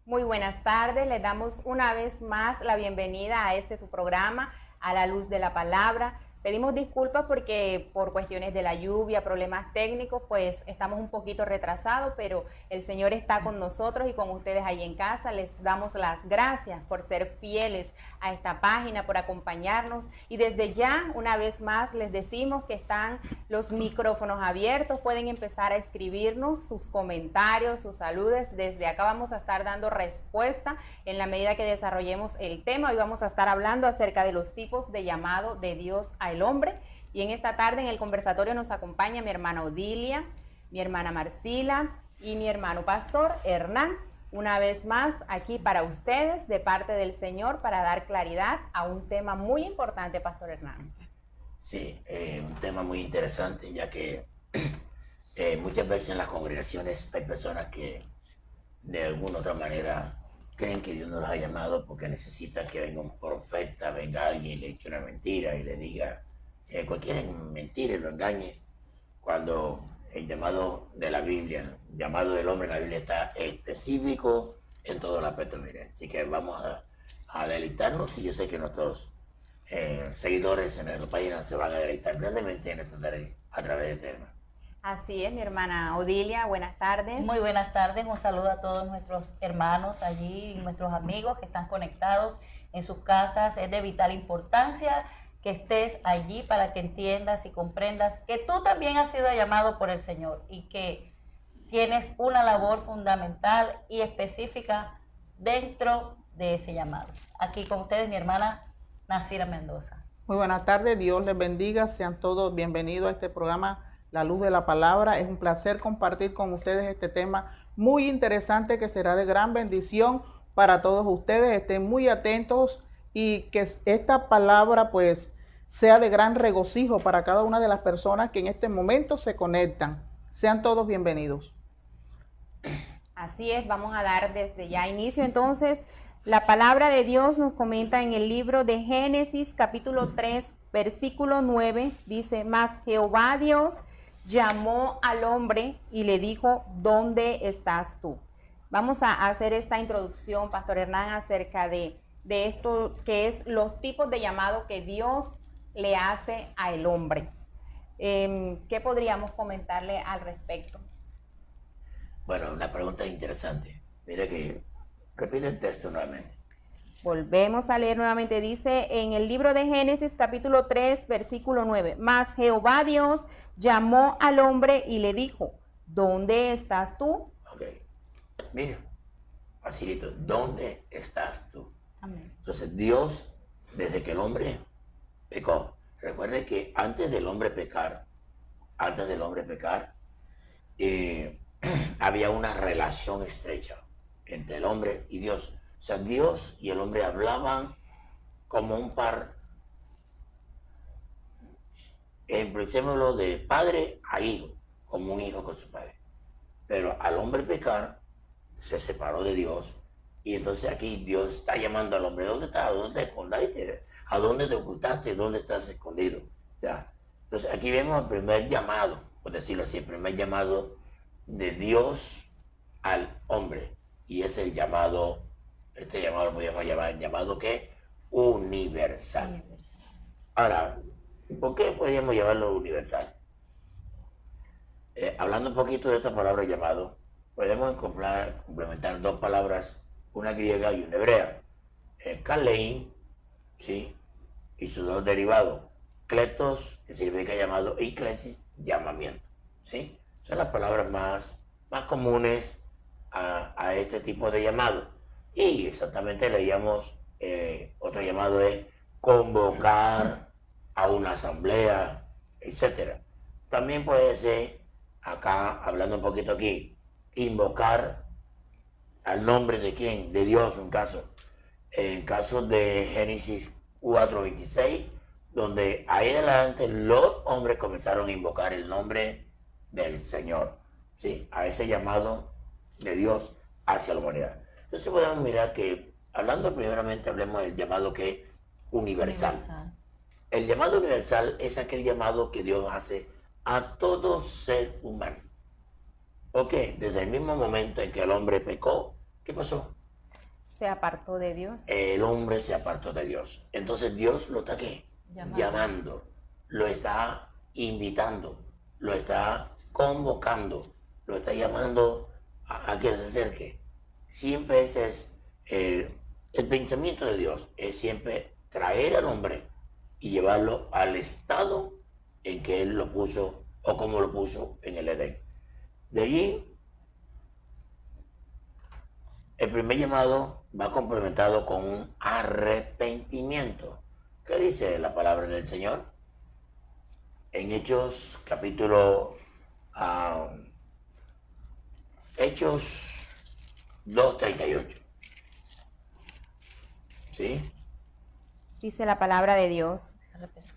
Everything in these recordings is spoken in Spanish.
Muy buenas tardes, les damos una vez más la bienvenida a su programa, A la Luz de la Palabra. Pedimos disculpas porque por cuestiones de la lluvia, problemas técnicos, pues estamos un poquito retrasados, pero el Señor está con nosotros y con ustedes ahí en casa. Les damos las gracias por ser fieles a esta página, por acompañarnos. Y desde ya, una vez más, les decimos que están los micrófonos abiertos. Pueden empezar a escribirnos sus comentarios, sus saludos. Desde acá vamos a estar dando respuesta en la medida que desarrollemos el tema. Hoy vamos a estar hablando acerca de los tipos de llamado de Dios al hombre, y en esta tarde en el conversatorio nos acompaña mi hermana Odilia, mi hermana Marcila y mi hermano pastor Hernán, una vez más aquí para ustedes de parte del Señor para dar claridad a un tema muy importante, pastor Hernán. Sí, un tema muy interesante, ya que muchas veces en las congregaciones hay personas que de alguna u otra manera creen que Dios no los ha llamado porque necesitan que venga un profeta, venga alguien y le eche una mentira y le diga cualquier mentira y lo engañe, cuando el llamado de la Biblia, el llamado del hombre en la Biblia está específico en todo el aspecto. Miren, así que vamos a deleitarnos, y yo sé que nuestros seguidores en nuestra página se van a deleitar grandemente en esta tarea a través de tema. Así es, mi hermana Odilia, buenas tardes. Muy buenas tardes, un saludo a todos nuestros hermanos allí, nuestros amigos que están conectados en sus casas. Es de vital importancia que estés allí para que entiendas y comprendas que tú también has sido llamado por el Señor y que tienes una labor fundamental y específica dentro de ese llamado. Aquí con ustedes mi hermana Nacira Mendoza. Muy buenas tardes, Dios les bendiga, sean todos bienvenidos a este programa La Luz de la Palabra. Es un placer compartir con ustedes este tema muy interesante que será de gran bendición para todos ustedes. Estén muy atentos y que esta palabra pues sea de gran regocijo para cada una de las personas que en este momento se conectan. Sean todos bienvenidos. Así es, vamos a dar desde ya inicio. Entonces, la palabra de Dios nos comenta en el libro de Génesis, capítulo 3, versículo 9, dice: mas Jehová Dios llamó al hombre y le dijo, ¿dónde estás tú? Vamos a hacer esta introducción, pastor Hernán, acerca de esto que es los tipos de llamado que Dios le hace al hombre. ¿Qué podríamos comentarle al respecto? Bueno, una pregunta interesante. Mira que repite el texto nuevamente. Volvemos a leer nuevamente, dice en el libro de Génesis capítulo 3, versículo 9, mas Jehová Dios llamó al hombre y le dijo, ¿dónde estás tú? Ok, mira, facilito, ¿dónde estás tú? Amén. Entonces Dios, desde que el hombre pecó, recuerde que antes del hombre pecar, había una relación estrecha entre el hombre y Dios. O sea, Dios y el hombre hablaban como un par, empecémoslo de padre a hijo, como un hijo con su padre. Pero al hombre pecar, se separó de Dios, y entonces aquí Dios está llamando al hombre: ¿dónde estás? ¿Dónde te escondiste? ¿A dónde te ocultaste? ¿Dónde estás escondido? ¿Ya? Entonces aquí vemos el primer llamado, por decirlo así, el primer llamado de Dios al hombre, y es el llamado, este llamado lo podríamos llamar el llamado ¿qué? Universal. Ahora, ¿por qué podríamos llamarlo universal? Hablando un poquito de esta palabra llamado, podemos complementar dos palabras, una griega y una hebrea. Kalein, ¿sí? Y sus dos derivados, kletos, que significa llamado, y klesis, llamamiento, ¿sí? Son las palabras más comunes a este tipo de llamado. Y exactamente leíamos, otro llamado es convocar a una asamblea, etc. También puede ser, acá, hablando un poquito aquí, invocar al nombre de quién, de Dios, un caso. En caso de Génesis 4:26, donde ahí adelante los hombres comenzaron a invocar el nombre del Señor, ¿sí? A ese llamado de Dios hacia la humanidad. Entonces podemos mirar que, hablando primeramente, hablemos del llamado que es universal. El llamado universal es aquel llamado que Dios hace a todo ser humano. ¿Por qué? Desde el mismo momento en que el hombre pecó, ¿qué pasó? se apartó de Dios. El hombre se apartó de Dios. Entonces Dios lo está ¿qué? Llamando, lo está invitando, lo está convocando, lo está llamando a que se acerque. Siempre ese es el pensamiento de Dios, es siempre traer al hombre y llevarlo al estado en que Él lo puso o como lo puso en el Edén. De allí, el primer llamado va complementado con un arrepentimiento. ¿Qué dice la palabra del Señor? En Hechos capítulo Hechos 2:38. ¿Sí? Dice la palabra de Dios.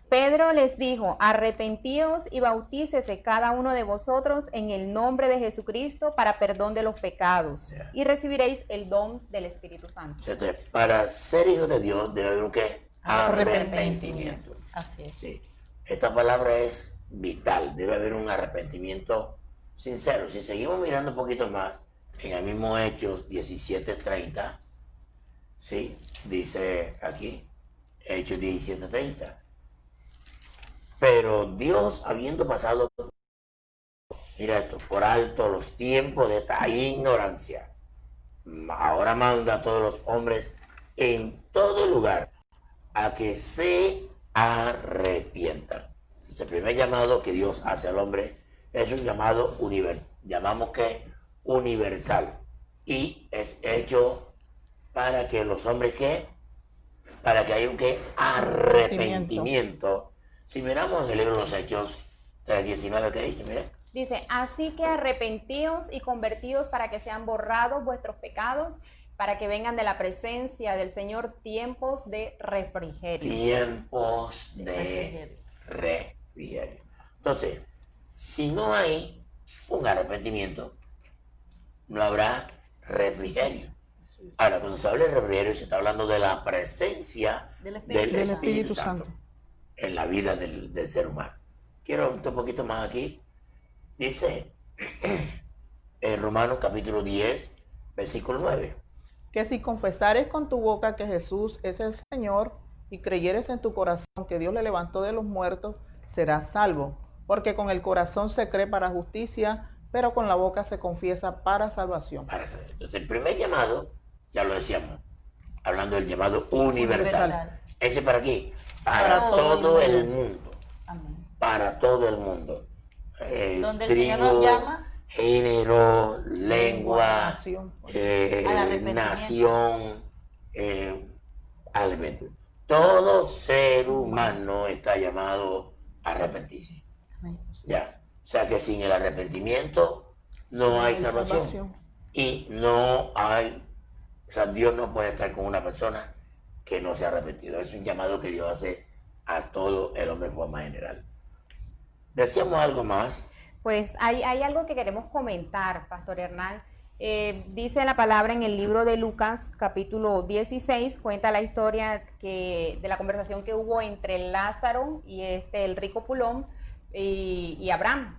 Pedro les dijo, arrepentíos y bautícese cada uno de vosotros en el nombre de Jesucristo para perdón de los pecados y recibiréis el don del Espíritu Santo. Entonces, para ser hijo de Dios debe haber un ¿qué? Arrepentimiento. Así es. Sí. Esta palabra es vital, debe haber un arrepentimiento sincero. Si seguimos mirando un poquito más, en el mismo Hechos 17:30, ¿sí? Dice aquí, Hechos 17:30. Pero Dios, habiendo pasado, mira esto, por alto los tiempos de esta ignorancia, ahora manda a todos los hombres en todo lugar a que se arrepientan. El primer llamado que Dios hace al hombre es un llamado universal, llamamos que universal, y es hecho para que los hombres para que haya un arrepentimiento. Si miramos en el libro de los Hechos 3:19, ¿qué dice? Mira. Dice, así que arrepentíos y convertíos para que sean borrados vuestros pecados, para que vengan de la presencia del Señor tiempos de refrigerio. Tiempos de refrigerio. Entonces, si no hay un arrepentimiento, no habrá refrigerio. Ahora, cuando se habla de refrigerio, se está hablando de la presencia del Espíritu Santo en la vida del ser humano. Quiero un poquito más aquí. Dice en Romanos capítulo 10, versículo 9. Que si confesares con tu boca que Jesús es el Señor y creyeres en tu corazón que Dios le levantó de los muertos, serás salvo. Porque con el corazón se cree para justicia, pero con la boca se confiesa para salvación. Entonces, el primer llamado, ya lo decíamos, hablando del llamado universal. ¿Ese para qué? Para todo el mundo. Amén. Para todo el mundo. Donde el Señor nos llama, género, lengua, nación, alimento. Todo ser humano está llamado a arrepentirse. amén. Ya. O sea que sin el arrepentimiento no hay salvación. Y no hay, o sea, Dios no puede estar con una persona que no se ha arrepentido. Es un llamado que Dios hace a todo el hombre de forma general. ¿Decíamos algo más? Pues hay algo que queremos comentar, Pastor Hernán. Dice la palabra en el libro de Lucas, capítulo 16, cuenta la historia de la conversación que hubo entre Lázaro y el rico Pulón y Abraham.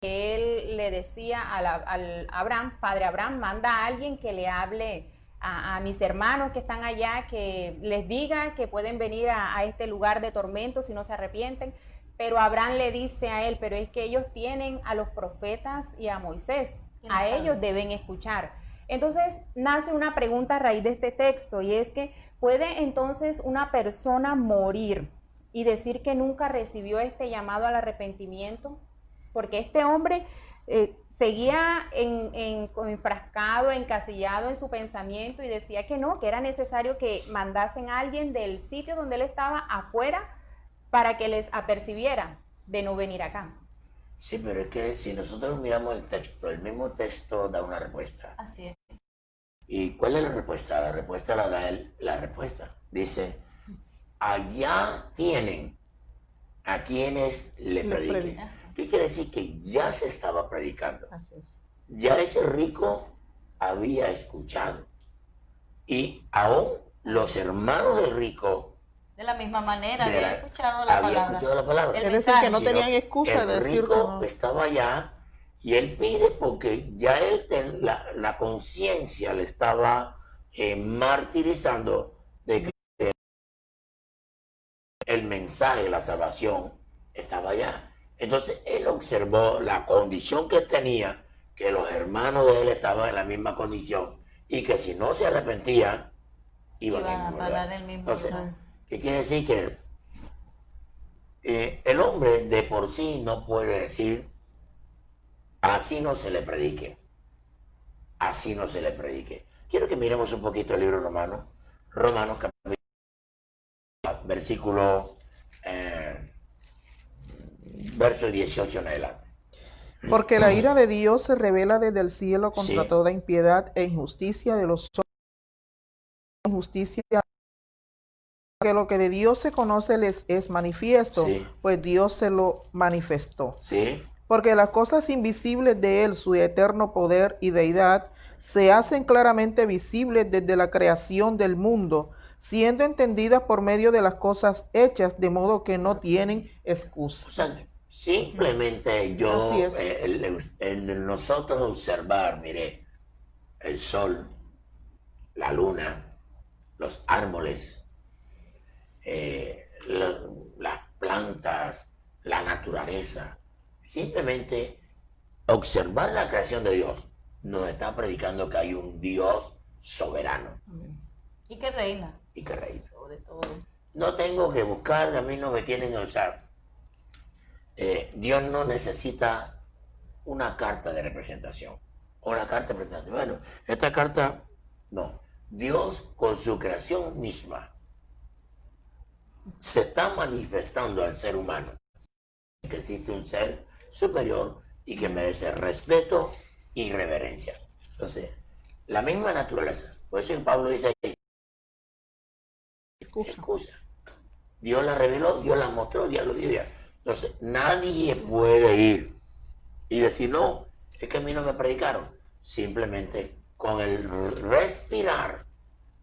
Él le decía al Abraham, padre Abraham, manda a alguien que le hable a mis hermanos que están allá, que les diga que pueden venir a este lugar de tormento si no se arrepienten. Pero Abraham le dice a él, pero es que ellos tienen a los profetas y a Moisés, a ellos deben escuchar. Entonces nace una pregunta a raíz de este texto, y es que ¿puede entonces una persona morir y decir que nunca recibió este llamado al arrepentimiento? Porque este hombre seguía enfrascado, encasillado en su pensamiento y decía que no, que era necesario que mandasen a alguien del sitio donde él estaba afuera para que les apercibiera de no venir acá. Sí, pero es que si nosotros miramos el texto, el mismo texto da una respuesta. Así es. ¿Y cuál es la respuesta? La respuesta la da él, la respuesta. Dice, allá tienen a quienes le prediquen. ¿Qué quiere decir? Que ya se estaba predicando. Así es. Ya ese rico había escuchado. Y aún los hermanos del rico De la misma manera, había escuchado la palabra. Escuchado la palabra. Es decir, que no tenían excusa de el decir rico que no. estaba allá Y él pide porque ya él la conciencia le estaba martirizando de que el mensaje de la salvación estaba allá. Entonces él observó la condición que tenía, que los hermanos de él estaban en la misma condición y que si no se arrepentían, iban a pagar el mismo Entonces, lugar. ¿qué quiere decir? Que el hombre de por sí no puede decir, así no se le predique, así no se le predique. Quiero que miremos un poquito el libro Romanos, capítulo, versículo, verso 18 en adelante. Porque la ira de Dios se revela desde el cielo contra Sí. toda impiedad e injusticia de los hombres, injusticia, que lo que de Dios se conoce les es manifiesto, Sí. pues Dios se lo manifestó. ¿Sí? Porque las cosas invisibles de él, su eterno poder y deidad, se hacen claramente visibles desde la creación del mundo, siendo entendidas por medio de las cosas hechas, de modo que no tienen excusa. O sea, simplemente yo, Así es. el nosotros observar, mire, el sol, la luna, los árboles, las plantas, la naturaleza, simplemente observar la creación de Dios nos está predicando que hay un Dios soberano Y que reina y que reina. sobre todo. No tengo que buscar, a mí no me tienen que usar. Dios no necesita una carta de representación. O una carta de representación. Bueno, esta carta, no. Dios con su creación misma se está manifestando al ser humano. Que existe un ser superior y que merece respeto y reverencia. Entonces, la misma naturaleza. Por eso Pablo dice ahí, excusa. Dios la reveló, Dios la mostró, Dios lo dio ya. Entonces, nadie puede ir y decir, no, es que a mí no me predicaron. Simplemente con el respirar,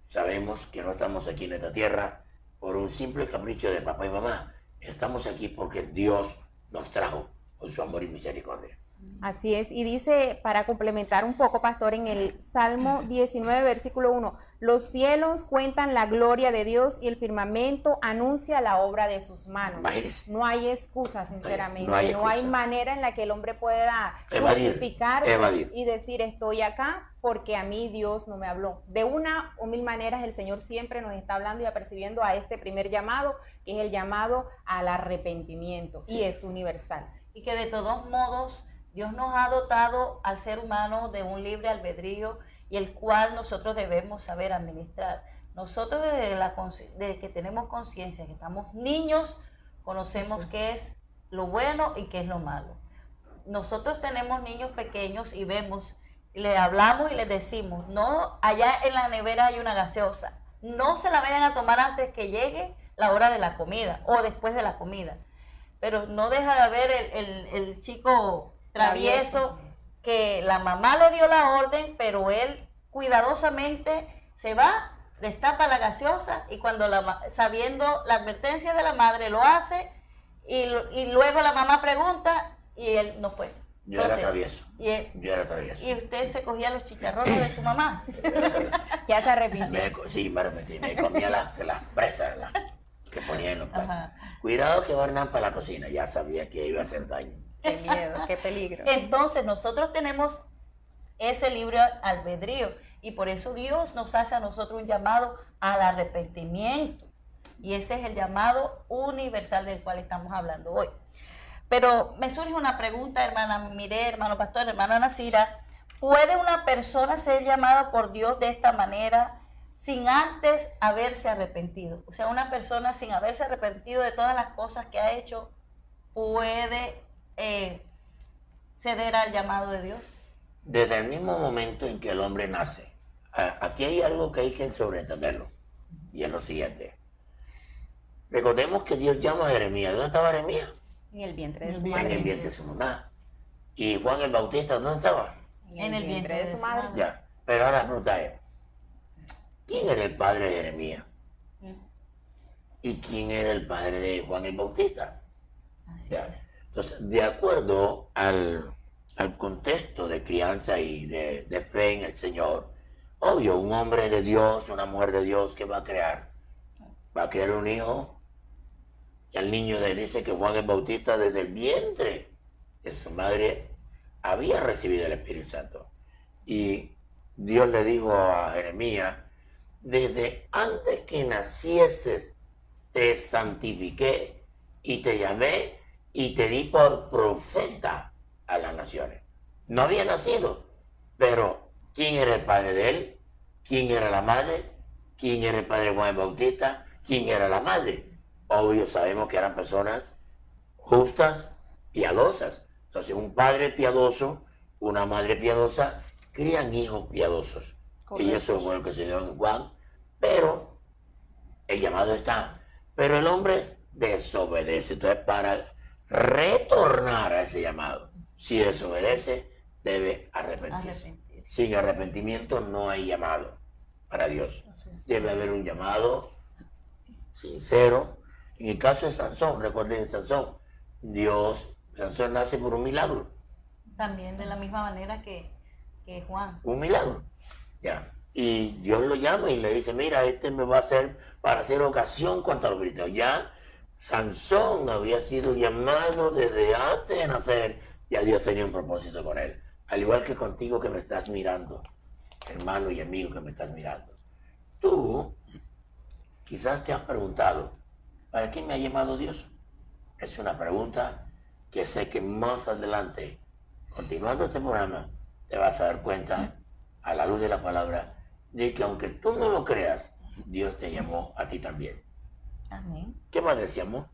sabemos que no estamos aquí en esta tierra por un simple capricho de papá y mamá. Estamos aquí porque Dios nos trajo con su amor y misericordia. Así es, y dice, para complementar un poco, pastor, en el Salmo 19, versículo 1, los cielos cuentan la gloria de Dios y el firmamento anuncia la obra de sus manos. Imagínese. No hay excusa, sinceramente, No hay no hay excusa. manera en la que el hombre pueda Evadir. justificarse y decir, estoy acá porque a mí Dios no me habló. De una o mil maneras el Señor siempre nos está hablando y apercibiendo a este primer llamado, que es el llamado al arrepentimiento, y es universal. Y que de todos modos Dios nos ha dotado al ser humano de un libre albedrío y el cual nosotros debemos saber administrar. Nosotros desde que tenemos conciencia, que estamos niños, conocemos qué es lo bueno y qué es lo malo. Nosotros tenemos niños pequeños y vemos, le hablamos y les decimos, no, allá en la nevera hay una gaseosa, no se la vayan a tomar antes que llegue la hora de la comida o después de la comida. Pero no deja de haber el chico travieso que la mamá le dio la orden, pero él cuidadosamente se va, destapa la gaseosa y cuando sabiendo la advertencia de la madre lo hace y luego la mamá pregunta y él no fue. Yo era travieso. Y usted se cogía los chicharrones de su mamá. Ya se arrepintió. Sí, me arrepentí. Me comía las presas que ponía en los platos. Cuidado que van para la cocina. Ya sabía que iba a hacer daño. Qué miedo, qué peligro. Entonces nosotros tenemos ese libre albedrío y por eso Dios nos hace a nosotros un llamado al arrepentimiento y ese es el llamado universal del cual estamos hablando hoy. Pero me surge una pregunta, hermana Mire, hermano pastor, hermana Nacira, ¿puede una persona ser llamada por Dios de esta manera sin antes haberse arrepentido? O sea, una persona sin haberse arrepentido de todas las cosas que ha hecho puede ceder al llamado de Dios. Desde el mismo momento en que el hombre nace, aquí hay algo que hay que sobreentenderlo, y es lo siguiente. Recordemos que Dios llama a Jeremías. ¿Dónde estaba Jeremías? En el vientre de su En madre. el vientre de su mamá. ¿Y Juan el Bautista dónde estaba? En el vientre de su madre. Ya, pero ahora la pregunta es, ¿quién era el padre de Jeremías? ¿Y quién era el padre de Juan el Bautista? Así Ya. es. Entonces, de acuerdo al contexto de crianza y de fe en el Señor, obvio, un hombre de Dios, una mujer de Dios, ¿qué va a crear? Va a crear un hijo. Y al niño le dice que Juan el Bautista desde el vientre de su madre había recibido el Espíritu Santo. Y Dios le dijo a Jeremías, desde antes que nacieses te santifiqué y te llamé y te di por profeta a las naciones. No había nacido, pero ¿quién era el padre de él? ¿Quién era la madre? ¿Quién era el padre de Juan el Bautista? ¿Quién era la madre? Obvio, sabemos que eran personas justas, piadosas. Entonces, un padre piadoso, una madre piadosa, crían hijos piadosos. Correcto. Y eso fue lo que se dio en Juan. Pero el llamado está. Pero el hombre desobedece. Entonces, para retornar a ese llamado, si desobedece, debe arrepentirse. Sin arrepentimiento no hay llamado para Dios. Debe haber un llamado sincero. En el caso de Sansón, recuerden Sansón, Sansón nace por un milagro. También de la misma manera que Juan. Un milagro. Ya. Y Dios lo llama y le dice, mira, este me va a hacer para hacer ocasión contra los filisteos. Ya Sansón había sido llamado desde antes de nacer, ya Dios tenía un propósito con él. Al igual que contigo que me estás mirando, hermano y amigo que me estás mirando. Tú quizás te has preguntado, ¿para qué me ha llamado Dios? Es una pregunta que sé que más adelante, continuando este programa, te vas a dar cuenta, a la luz de la palabra, de que aunque tú no lo creas, Dios te llamó a ti también. Amén. ¿Qué más decíamos?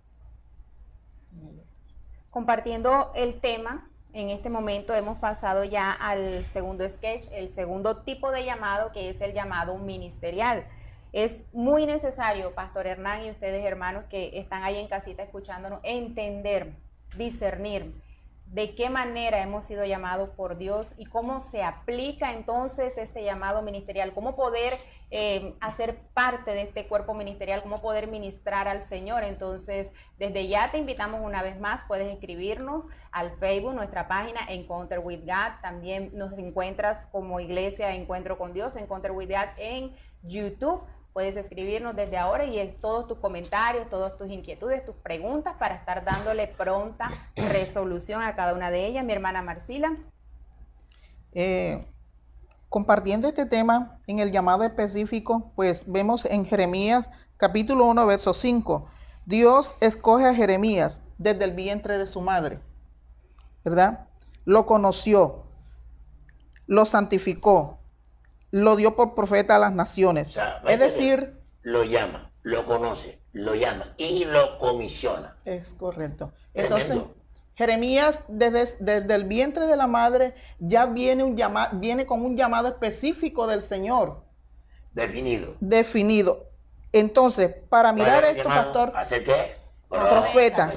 Compartiendo el tema, en este momento hemos pasado ya al segundo sketch, el segundo tipo de llamado, que es el llamado ministerial. Es muy necesario, Pastor Hernán y ustedes, hermanos, que están ahí en casita escuchándonos, entender, discernir de qué manera hemos sido llamados por Dios y cómo se aplica entonces este llamado ministerial, cómo poder hacer parte de este cuerpo ministerial, cómo poder ministrar al Señor. Entonces, desde ya te invitamos una vez más, puedes escribirnos al Facebook, nuestra página Encounter with God, también nos encuentras como Iglesia Encuentro con Dios, Encounter with God en YouTube. Puedes escribirnos desde ahora y todos tus comentarios, todas tus inquietudes, tus preguntas para estar dándole pronta resolución a cada una de ellas. Mi hermana Marcila. Compartiendo este tema en el llamado específico, pues vemos en Jeremías capítulo 1, verso 5. Dios escoge a Jeremías desde el vientre de su madre, ¿verdad? Lo conoció, lo santificó, lo dio por profeta a las naciones. O sea, es decir, lo llama, lo conoce, lo llama y lo comisiona. es correcto. Tremendo. Entonces, Jeremías desde el vientre de la madre ya viene con un llamado específico del Señor. Definido. Entonces, para mirar esto, pastor, ¿hacer qué? Profeta.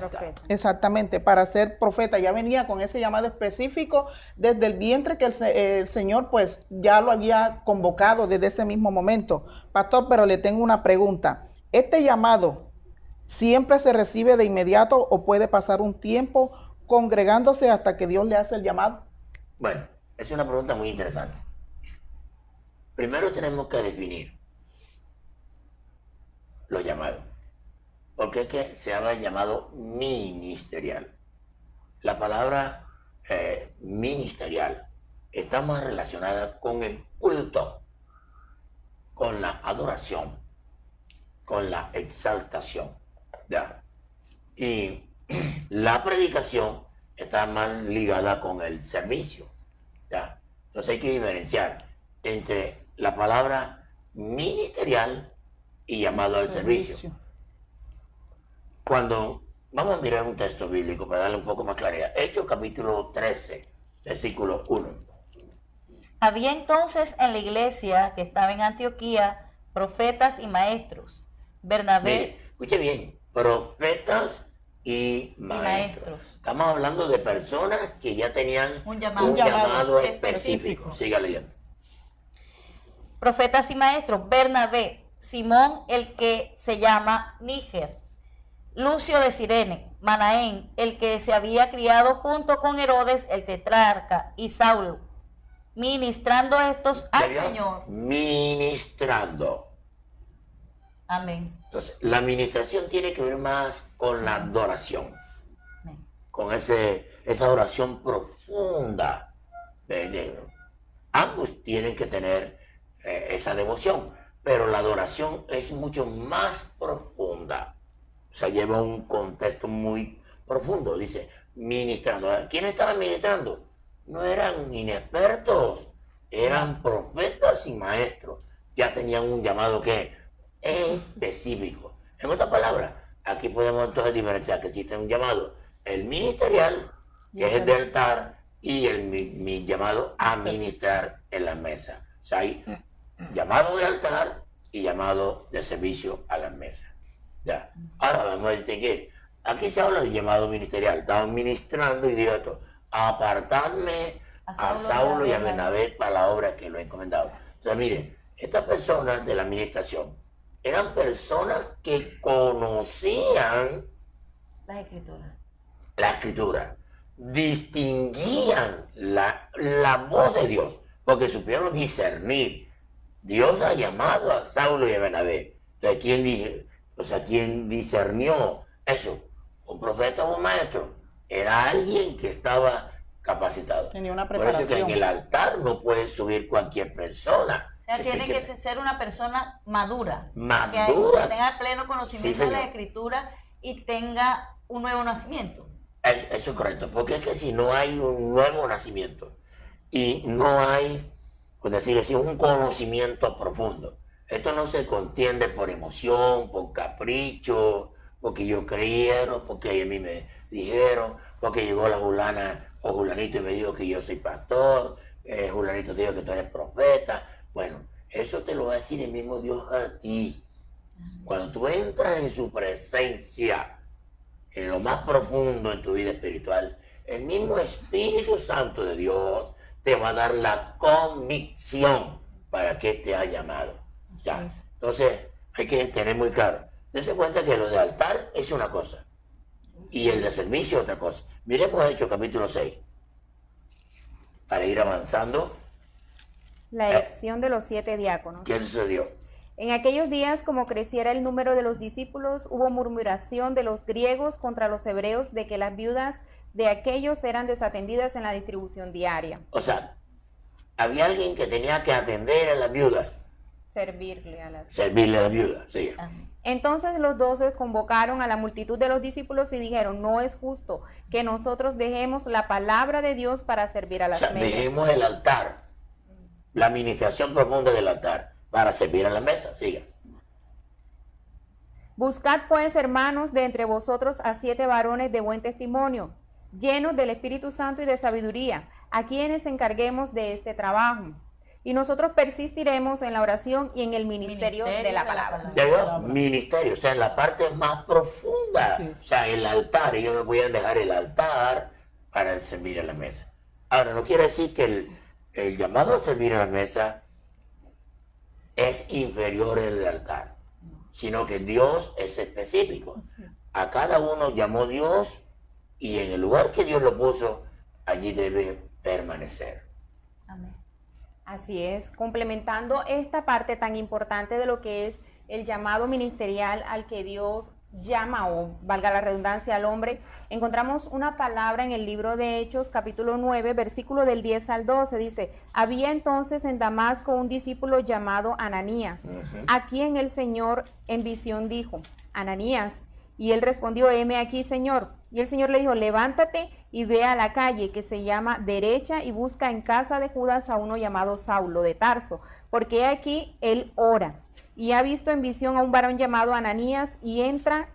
Exactamente, para ser profeta. Ya venía con ese llamado específico desde el vientre que el Señor pues ya lo había convocado desde ese mismo momento. Pastor, pero le tengo una pregunta. ¿Este llamado siempre se recibe de inmediato o puede pasar un tiempo congregándose hasta que Dios le hace el llamado? Bueno, es una pregunta muy interesante. Primero tenemos que definir los llamados. Porque es que se llama llamado ministerial. La palabra ministerial está más relacionada con el culto, con la adoración, con la exaltación. ¿Ya? Y la predicación está más ligada con el servicio. ¿Ya? Entonces hay que diferenciar entre la palabra ministerial y llamado al servicio. Cuando vamos a mirar un texto bíblico para darle un poco más claridad, Hechos capítulo 13, versículo 1. Había entonces en la iglesia que estaba en Antioquía profetas y maestros. Bernabé. Mire, escuche bien, profetas y maestros. Estamos hablando de personas que ya tenían un llamado específico. Siga leyendo. Profetas y maestros. Bernabé, Simón el que se llama Níger, Lucio de Cirene, Manaén, el que se había criado junto con Herodes, el tetrarca, y Saulo, ministrando estos al ¿Ya vio? Señor. Ministrando. Amén. Entonces, la administración tiene que ver más con la adoración, Amén. con esa oración profunda. Ambos tienen que tener esa devoción, pero la adoración es mucho más profunda. O sea, lleva un contexto muy profundo. Dice, ministrando. ¿Quién estaba ministrando? No eran inexpertos, eran profetas y maestros. Ya tenían un llamado que específico. En otras palabras, aquí podemos entonces diferenciar que existe un llamado, el ministerial, que es el de altar, y mi llamado a ministrar en la mesa. O sea, hay llamado de altar y llamado de servicio a las mesas. Ya. Ahora vamos a distinguir. Aquí se habla de llamado ministerial. Estamos ministrando y digo esto: apartarme a Saulo y a Bernabé para la obra que lo he encomendado. O sea, miren, estas personas de la administración eran personas que conocían Las escrituras. la escritura, distinguían la voz de Dios, porque supieron discernir. Dios ha llamado a Saulo y a Bernabé. Entonces, ¿quién discernió eso? ¿Un profeta o un maestro? Era alguien que estaba capacitado. Tenía una Por eso que preparación. en el altar no puede subir cualquier persona. O sea, tiene que ser una persona madura. Madura. Que tenga pleno conocimiento Sí, de la señor. escritura y tenga un nuevo nacimiento. Eso es correcto, porque es que si no hay un nuevo nacimiento y no hay, por decirlo así, un conocimiento profundo, esto no se contiende por emoción, por capricho, porque yo quiero, porque a mí me dijeron, porque llegó la fulana o fulanito y me dijo que yo soy pastor, fulanito te dijo que tú eres profeta. Bueno, eso te lo va a decir el mismo Dios a ti. Cuando tú entras en su presencia, en lo más profundo en tu vida espiritual, el mismo Espíritu Santo de Dios te va a dar la convicción para que te ha llamado. Ya. Entonces, hay que tener muy claro. Dense cuenta que lo de altar es una cosa y el de servicio es otra cosa. Miremos Hechos capítulo 6 para ir avanzando. La elección de los 7 diáconos. ¿Qué sucedió? En aquellos días, como creciera el número de los discípulos, hubo murmuración de los griegos contra los hebreos de que las viudas de aquellos eran desatendidas en la distribución diaria. O sea, había alguien que tenía que atender a las viudas, Servirle a las... servirle a las viudas. Sí. Entonces los 12 convocaron a la multitud de los discípulos y dijeron, no es justo que nosotros dejemos la palabra de Dios para servir a O las sea, mesas. dejemos el altar, la administración profunda del altar, para servir a la mesa. Siga. Buscad pues, hermanos, de entre vosotros a 7 varones de buen testimonio, llenos del Espíritu Santo y de sabiduría, a quienes encarguemos de este trabajo. Y nosotros persistiremos en la oración y en el ministerio de la palabra. ¿Ya vio? Ministerio, o sea, en la parte más profunda. Sí. O sea, el altar. Ellos no podían dejar el altar para servir a la mesa. Ahora, no quiere decir que el llamado a servir a la mesa es inferior al altar, sino que Dios es específico. A cada uno llamó Dios y en el lugar que Dios lo puso, allí debe permanecer. Amén. Así es, complementando esta parte tan importante de lo que es el llamado ministerial al que Dios llama, o valga la redundancia, al hombre, encontramos una palabra en el libro de Hechos, capítulo 9, versículo del 10 al 12, dice, había entonces en Damasco un discípulo llamado Ananías, a quien el Señor en visión dijo, Ananías, y él respondió, heme aquí, Señor. Y el Señor le dijo, levántate y ve a la calle que se llama Derecha y busca en casa de Judas a uno llamado Saulo de Tarso, porque he aquí él ora. Y ha visto en visión a un varón llamado Ananías y entra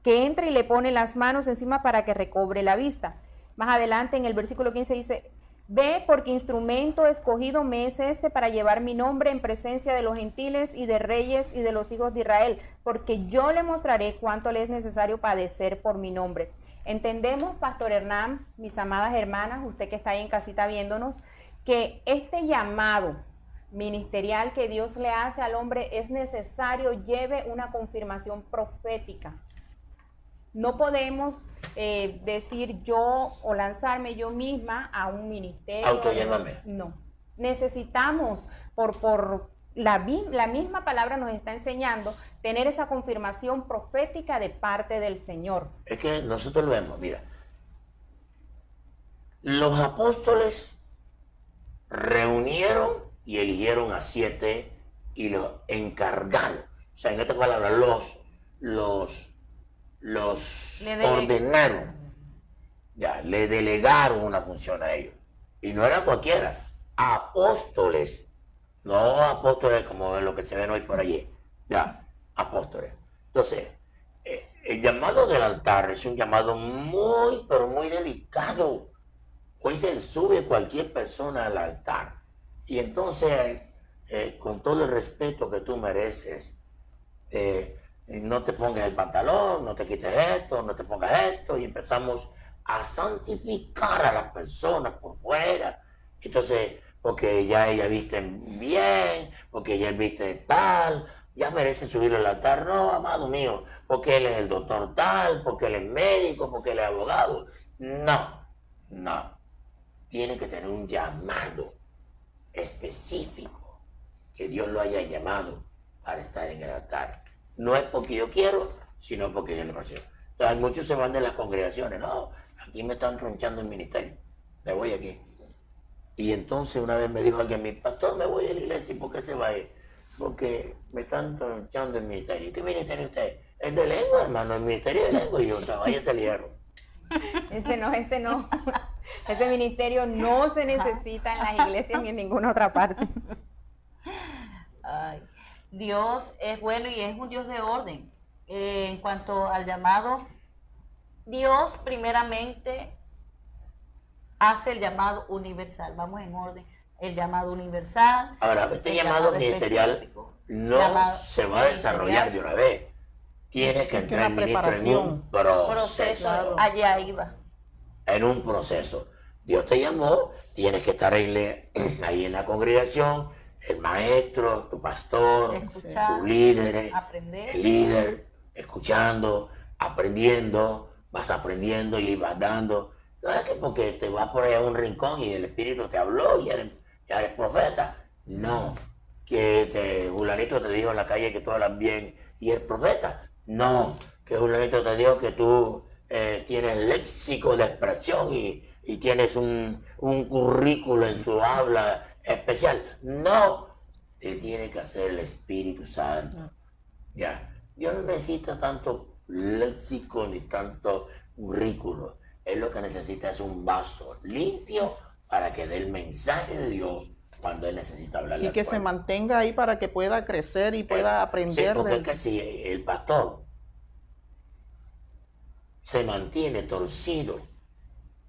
y le pone las manos encima para que recobre la vista. Más adelante en el versículo 15 dice, ve porque instrumento escogido me es este para llevar mi nombre en presencia de los gentiles y de reyes y de los hijos de Israel, porque yo le mostraré cuánto le es necesario padecer por mi nombre. Entendemos, Pastor Hernán, mis amadas hermanas, usted que está ahí en casita viéndonos, que este llamado ministerial que Dios le hace al hombre es necesario, lleve una confirmación profética. No podemos decir yo o lanzarme yo misma a un ministerio. Autollámame. No. Necesitamos, por la misma palabra nos está enseñando, tener esa confirmación profética de parte del Señor. Es que nosotros lo vemos, mira. Los apóstoles reunieron y eligieron a 7 y los encargaron. O sea, en esta palabra, los ordenaron. Ya, le delegaron una función a ellos. Y no era cualquiera, apóstoles. No apóstoles como lo que se ven hoy por allí. Ya, apóstoles. Entonces, el llamado del altar es un llamado muy, pero muy delicado. Hoy se le sube cualquier persona al altar. Y entonces, con todo el respeto que tú mereces, no te pongas el pantalón, no te quites esto, no te pongas esto, y empezamos a santificar a las personas por fuera. Entonces, porque ya ella viste bien, porque ella viste tal, ya merece subirlo al altar. No, amado mío, porque él es el doctor tal, porque él es médico, porque él es abogado. No, no. Tiene que tener un llamado específico, que Dios lo haya llamado para estar en el altar. No es porque yo quiero, sino porque Dios le pasó. Entonces, muchos se van de las congregaciones. No, aquí me están tronchando el ministerio. Me voy aquí. Y entonces una vez me dijo alguien, mi pastor, me voy de la iglesia. ¿Y por qué se va a ir? Porque me están tronchando el ministerio. ¿Qué ministerio usted? El de lengua, hermano, el ministerio de lengua. Y yo, váyase al hierro. Ese no. Ese ministerio no se necesita en las iglesias ni en ninguna otra parte. Ay, Dios es bueno y es un Dios de orden. En cuanto al llamado, Dios primeramente hace el llamado universal. Vamos en orden. El llamado universal. Ahora, este llamado ministerial no se va a desarrollar de una vez. Tiene que entrar el ministro en un proceso. Allá iba. En un proceso. Dios te llamó, tienes que estar ahí en la congregación, el maestro, tu pastor, escuchar, tu líder, aprender. El líder, escuchando, aprendiendo, vas aprendiendo y vas dando. No es que porque te vas por ahí a un rincón y el Espíritu te habló y ya eres profeta. No, que Julanito te dijo en la calle que tú hablas bien y eres profeta. No, que Julanito te dijo que tú tienes léxico de expresión y tienes un currículo en tu habla especial. No, te tiene que hacer el Espíritu Santo. Ya, Dios no necesita tanto léxico ni tanto currículo. Él lo que necesita es un vaso limpio para que dé el mensaje de Dios cuando él necesita hablarle. Y que se mantenga ahí para que pueda crecer y pueda aprender. Sí, porque es que si el pastor se mantiene torcido,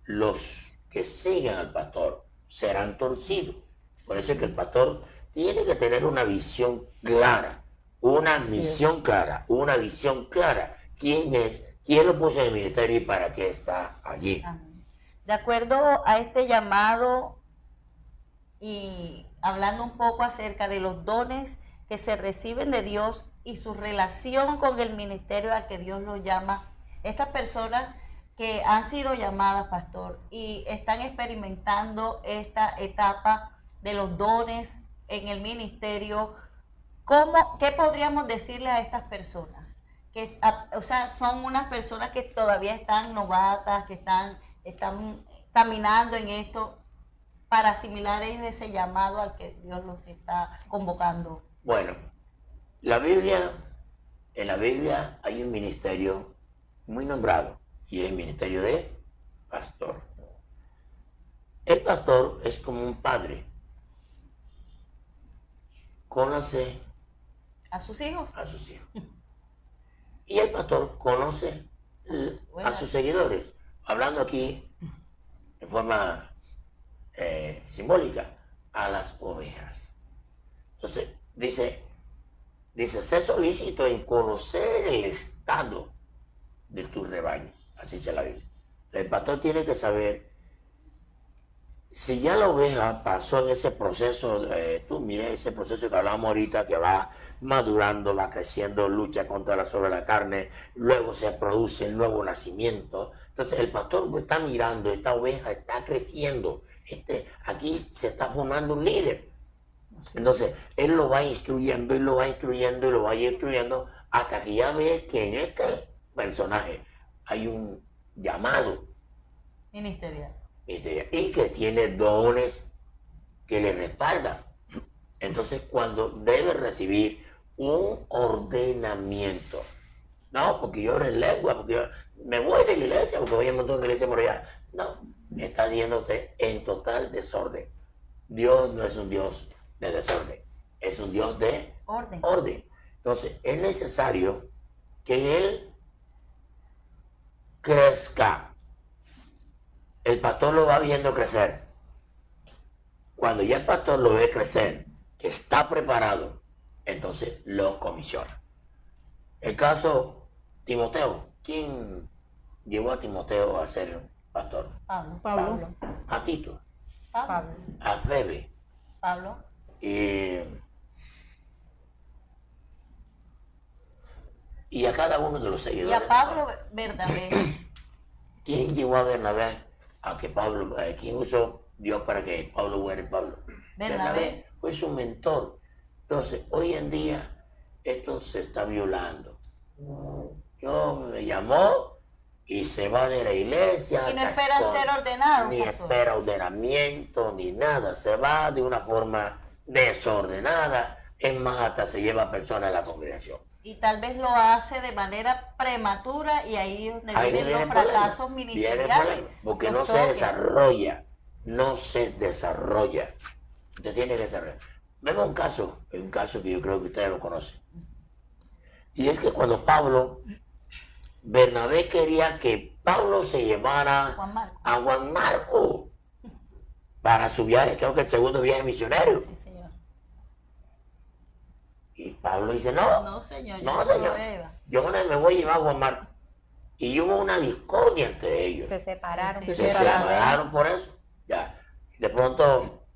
los que siguen al pastor serán torcidos. Por eso es que el pastor tiene que tener una visión clara, una misión clara, una visión clara. ¿Quién es? ¿Quién lo puso en el ministerio y para qué está allí? De acuerdo a este llamado y hablando un poco acerca de los dones que se reciben de Dios y su relación con el ministerio al que Dios los llama, estas personas que han sido llamadas, pastor, y están experimentando esta etapa de los dones en el ministerio, ¿qué podríamos decirle a estas personas? O sea, son unas personas que todavía están novatas, que están caminando en esto para asimilar ellos ese llamado al que Dios los está convocando. Bueno, en la Biblia hay un ministerio muy nombrado y es el ministerio de pastor. El pastor es como un padre. Conoce a sus hijos. Y el pastor conoce a sus seguidores. Hablando aquí en forma simbólica, a las ovejas. Entonces, dice, sé solícito en conocer el estado de tu rebaño. Así dice la Biblia. El pastor tiene que saber Si ya la oveja pasó en ese proceso, tú mira ese proceso que hablábamos ahorita, que va madurando, va creciendo, lucha contra la sobre la carne, luego se produce el nuevo nacimiento. Entonces el pastor está mirando, esta oveja está creciendo, aquí se está formando un líder. Entonces él lo va instruyendo y lo va instruyendo y lo va instruyendo hasta que ya ve que en este personaje hay un llamado Ministerial. y que tiene dones que le respaldan. Entonces, cuando debe recibir un ordenamiento, no, porque yo oro en lengua, porque yo me voy de la iglesia, porque voy a un montón de iglesias por allá. No, está yéndote en total desorden. Dios no es un Dios de desorden, es un Dios de orden. Entonces, es necesario que Él crezca. El pastor lo va viendo crecer. Cuando ya el pastor lo ve crecer, que está preparado, entonces lo comisiona. El caso Timoteo, ¿quién llevó a Timoteo a ser pastor? Pablo. A Tito, Pablo. a Febe Pablo. y a cada uno de los Y seguidores. a Pablo Bernabé. ¿Quién llevó a Bernabé a que Pablo, quién usó Dios para que Pablo fuera Pablo? Bernabé fue su mentor. Entonces, hoy en día, esto se está violando. Yo me llamó y se va de la iglesia. Y no esperan ser ordenados. Ni pastor. espera ordenamiento, ni nada. Se va de una forma desordenada. Es más, hasta se lleva a personas a la congregación. Y tal vez lo hace de manera prematura y ahí es donde Ahí vienen los viene el fracasos problema, viene el ministeriales. problema, porque los no se toques. desarrolla, no se desarrolla. Usted tiene que desarrollar. Vemos un caso que yo creo que ustedes lo conocen. Y es que cuando Bernabé quería que Pablo se llevara a Juan Marco para su viaje, creo que el segundo viaje misionero. Sí, señor. Y Pablo dice, no, No, señor. no, yo señor, Eva. yo no me voy a llevar a Juan Marco. Y hubo una discordia entre ellos. Se separaron. Sí, Se separaron por eso. Ya. De pronto,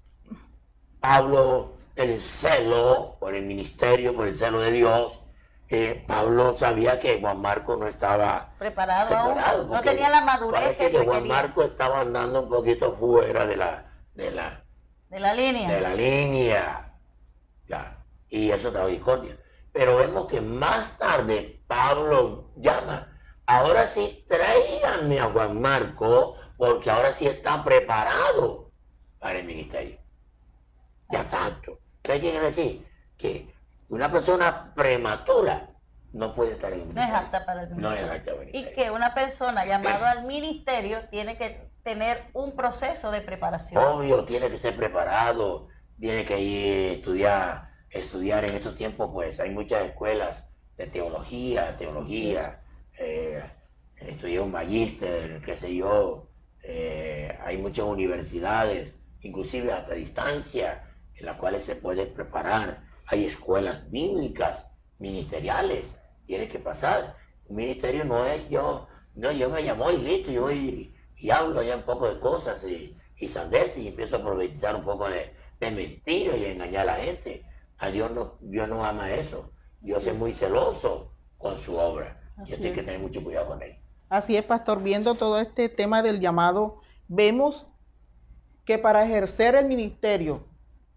Pablo, el celo por el ministerio, por el celo de Dios, Pablo sabía que Juan Marco no estaba Preparado aún. No porque tenía la madurez parece que Juan Marco estaba andando un poquito fuera de la línea. Ya. Y eso trajo discordia. Pero vemos que más tarde Pablo llama. Ahora sí, tráiganme a Juan Marco, porque ahora sí está preparado para el ministerio. Ya está apto. ¿Qué quiere decir? Que una persona prematura no puede estar en el No ministerio. es apta para el ministerio. No es apta para el Y ministerio. que una persona llamada al ministerio tiene que tener un proceso de preparación. Obvio, tiene que ser preparado, tiene que ir a estudiar en estos tiempos, pues hay muchas escuelas de teología, estudié un magíster, qué sé yo, hay muchas universidades, inclusive hasta distancia, en las cuales se puede preparar. Hay escuelas bíblicas, ministeriales, tienes que pasar. Un ministerio no es yo me llamo y listo, yo voy y hablo ya un poco de cosas y sandeces y empiezo a profetizar un poco de mentiras y a engañar a la gente. A Dios no ama eso. Dios es muy celoso con su obra. Y hay que tener mucho cuidado con él. Así es, pastor, viendo todo este tema del llamado, vemos que para ejercer el ministerio,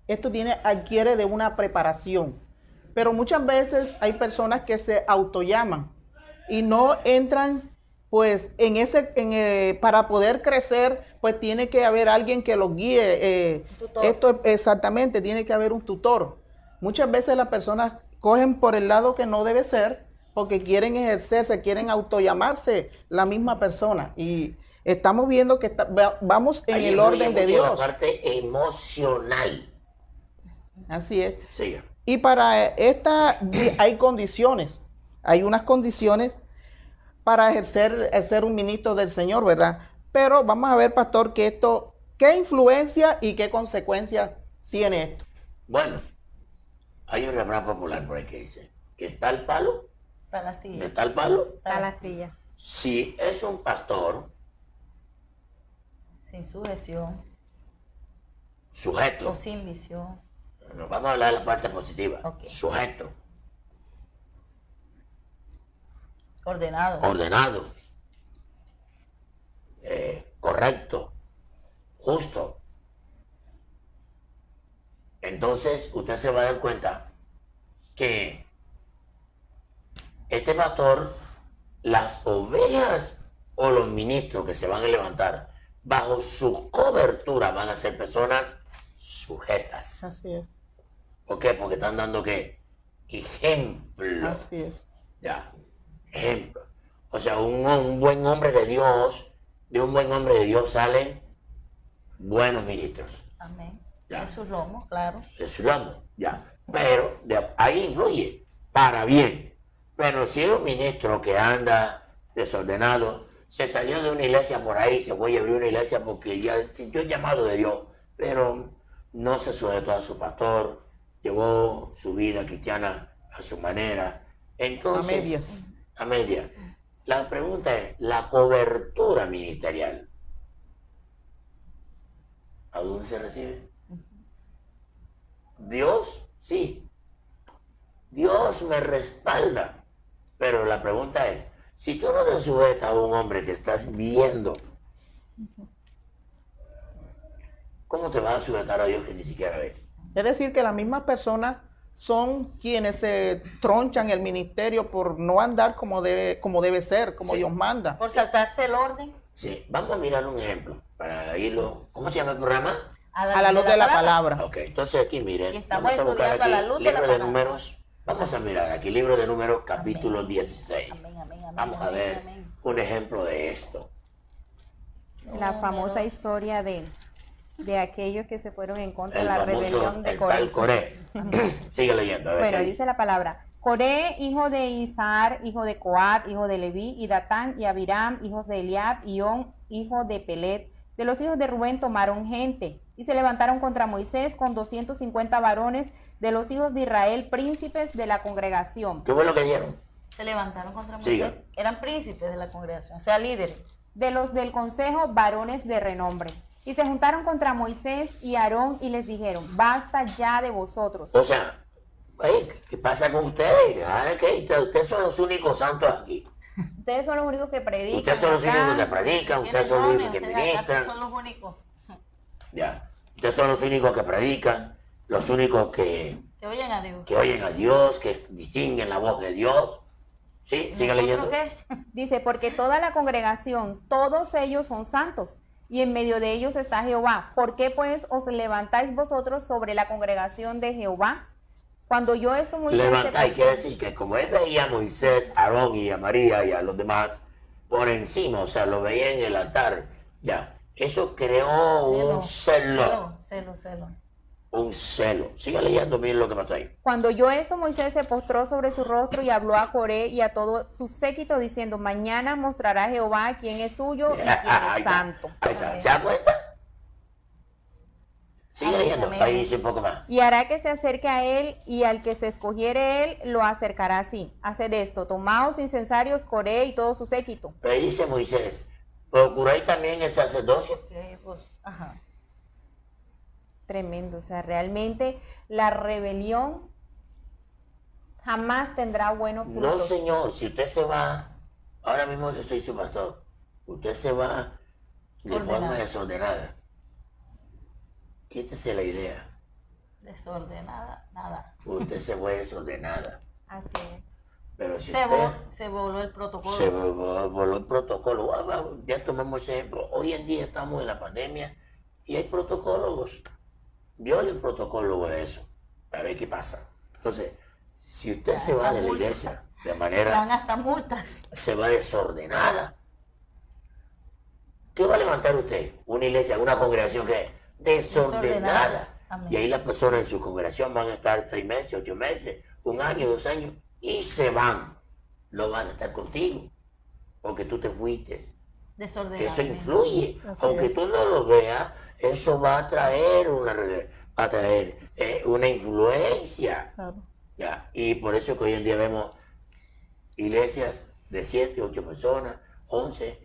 esto adquiere de una preparación. Pero muchas veces hay personas que se autollaman y no entran, pues, para poder crecer, pues tiene que haber alguien que los guíe. Esto exactamente, tiene que haber un tutor. Muchas veces las personas cogen por el lado que no debe ser, porque quieren ejercerse, quieren autollamarse la misma persona. Y estamos viendo que vamos en el orden de Dios. La parte emocional. Así es. Sí. Y para esta hay condiciones. Hay unas condiciones para ser un ministro del Señor, ¿verdad? Pero vamos a ver, pastor, que ¿qué influencia y qué consecuencias tiene esto? Bueno, hay un refrán popular por ahí que dice, que tal palo, de tal palo, Tal astilla. si es un pastor, sin sujeción, sujeto. O sin visión. Nos vamos a hablar de la parte positiva. Ok. Sujeto, Ordenado. ordenado, correcto, justo. Entonces usted se va a dar cuenta que este pastor, las ovejas o los ministros que se van a levantar bajo su cobertura van a ser personas sujetas. Así es, ¿Por qué? Porque están dando ¿qué? Ejemplo. así es. Ya, ejemplo. O sea, un buen hombre de Dios, de un buen hombre de Dios salen buenos ministros. Amén. Ya. En sus lomos, claro. De su lado, ya. Pero ahí influye, para bien. Pero si es un ministro que anda desordenado, se salió de una iglesia por ahí, se fue a abrir una iglesia porque ya sintió el llamado de Dios, pero no se sujetó a su pastor, llevó su vida cristiana a su manera. Entonces, A medias. A medias. La pregunta es, la cobertura ministerial, ¿a dónde se recibe? Dios, sí. Dios me respalda. Pero la pregunta es, si tú no te sujetas a un hombre que estás viendo, ¿cómo te vas a sujetar a Dios que ni siquiera ves? Es decir, que las mismas personas son quienes se tronchan el ministerio por no andar como debe ser, como Sí. Dios manda. Por saltarse el orden. Sí, vamos a mirar un ejemplo para irlo. ¿Cómo se llama el programa? A la luz de la palabra. Ok, entonces aquí miren, Y estamos vamos a buscar estudiando a aquí la luz de la libro de palabra. números. Vamos a mirar aquí libro de números capítulo Amén. 16. Amén, amén, amén, Vamos a amén, ver amén. un ejemplo de esto. La No, famosa pero- historia de aquellos que se fueron en contra de El la famoso, rebelión de el tal Coré. Coré. Sigue leyendo. A ver Bueno, qué dice la palabra, Coré, hijo de Izar, hijo de Coat, hijo de Leví, y Datán y Abiram, hijos de Eliab, y On, hijo de Pelet. De los hijos de Rubén tomaron gente, y se levantaron contra Moisés con 250 varones de los hijos de Israel, príncipes de la congregación. ¿Qué fue lo que dieron? Se levantaron contra Moisés. Siga. Eran príncipes de la congregación, o sea, líderes. De los del consejo, varones de renombre. Y se juntaron contra Moisés y Aarón y les dijeron, basta ya de vosotros. O sea, hey, ¿qué pasa con ustedes? Ustedes son los únicos santos aquí. Ustedes son los únicos que predican. Ustedes son los acá. únicos que predican, ustedes son los únicos que ¿Ustedes acaso ministran. son los únicos Ya. Ustedes son los únicos que predican, los únicos que que oyen a Dios? oyen a Dios, que distinguen la voz de Dios. ¿Sí? Sigue leyendo. ¿Nosotros qué? Dice, porque toda la congregación, todos ellos son santos, y en medio de ellos está Jehová. ¿Por qué pues os levantáis vosotros sobre la congregación de Jehová? Cuando yo esto Moisés se Levantáis, postró- quiere decir que como él veía a Moisés, a Aarón y a María y a los demás por encima, o sea, lo veía en el altar, ya. Eso creó un celo, Celo. un celo. Sigue leyendo, miren lo que pasa ahí. Cuando yo esto Moisés se postró sobre su rostro y habló a Coré y a todo su séquito diciendo, mañana mostrará Jehová quién es suyo y quién Ahí es está, santo. ahí está. ¿Se da cuenta? Sigue Amén, leyendo, amén. ahí dice un poco más. Y hará que se acerque a él, y al que se escogiere él, lo acercará así. Haced esto, tomaos incensarios, Coré y todo su séquito. Pero ahí dice Moisés, procuráis también el sacerdocio. Ajá. Tremendo, o sea, realmente la rebelión jamás tendrá buenos No, frutos. señor, si usted se va, ahora mismo yo soy su pastor, usted se va de forma Ordenada. desordenada. Quítese la idea, Desordenada, nada. usted se fue desordenada. Así es. Pero si Se usted voló el protocolo. se voló el protocolo, ya tomamos ese ejemplo, hoy en día estamos en la pandemia y hay protocólogos. Viola el protocolo de eso, a ver qué pasa. Entonces, si usted se va de la iglesia de Dan manera, hasta multas. se va desordenada, ¿qué va a levantar usted? Una iglesia, una congregación que es desordenada. Amén. Y ahí las personas en su congregación van a estar 6 meses, 8 meses, 1 año, 2 años, y se van. No van a estar contigo, porque tú te fuiste. Desordenada. Eso influye. Así Aunque es. tú no lo veas, eso va a traer una influencia. Claro. Ya. Y por eso que hoy en día vemos iglesias de 7, 8 personas, 11,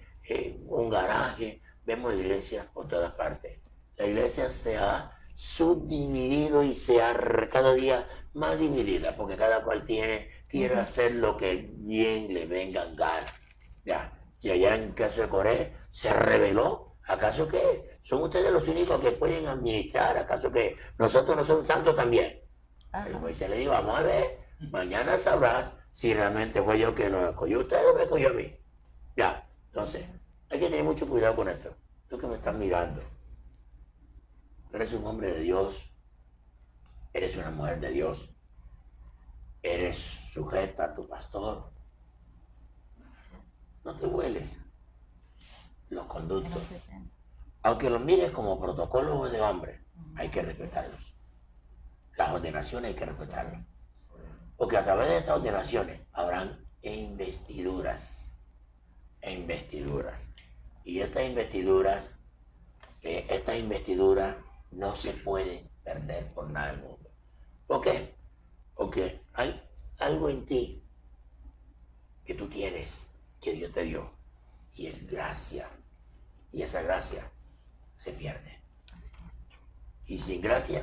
un garaje, vemos iglesias por todas partes. La iglesia se ha subdividido y cada día más dividida, porque cada cual quiere hacer lo que bien le venga en gana. Ya. Y allá en el caso de Corea se reveló. ¿Acaso que son ustedes los únicos que pueden administrar? ¿Acaso que nosotros no somos santos también? Y Moisés le dijo, vamos a ver, mañana sabrás si realmente fue yo que lo escogió usted o me escogió a mí. Ya, entonces, hay que tener mucho cuidado con esto. Tú que me estás mirando, tú eres un hombre de Dios, eres una mujer de Dios, eres sujeta a tu pastor. No te vueles los conductos. Aunque los mires como protocolos de hombre, hay que respetarlos. Las ordenaciones hay que respetarlas. Porque a través de estas ordenaciones habrán investiduras. Y estas investiduras no se pueden perder por nada del mundo. ¿Por qué? Porque hay algo en ti que tú tienes, que Dios te dio, y es gracia. Y esa gracia se pierde. Y sin gracia,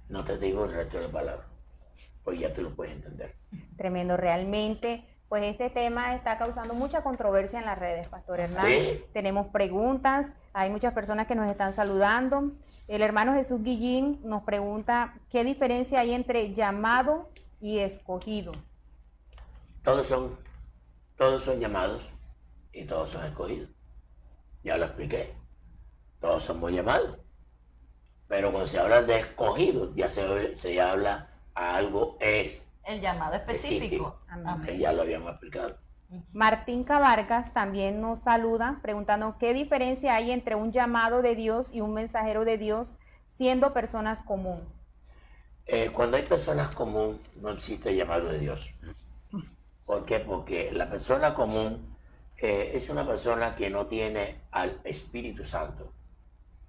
no te digo el resto de la palabra, pues ya tú lo puedes entender. Tremendo, realmente, pues este tema está causando mucha controversia en las redes, Pastor Hernán. Sí. Tenemos preguntas, hay muchas personas que nos están saludando. El hermano Jesús Guillín nos pregunta, ¿qué diferencia hay entre llamado y escogido? Todos son llamados y todos son escogidos. Ya lo expliqué. Todos somos llamados. Pero cuando se habla de escogidos, ya se habla a algo el llamado específico. que ya lo habíamos explicado. Martín Cabarcas también nos saluda preguntando qué diferencia hay entre un llamado de Dios y un mensajero de Dios siendo personas común. Cuando hay personas común, no existe llamado de Dios. ¿Por qué? Porque la persona común es una persona que no tiene al Espíritu Santo.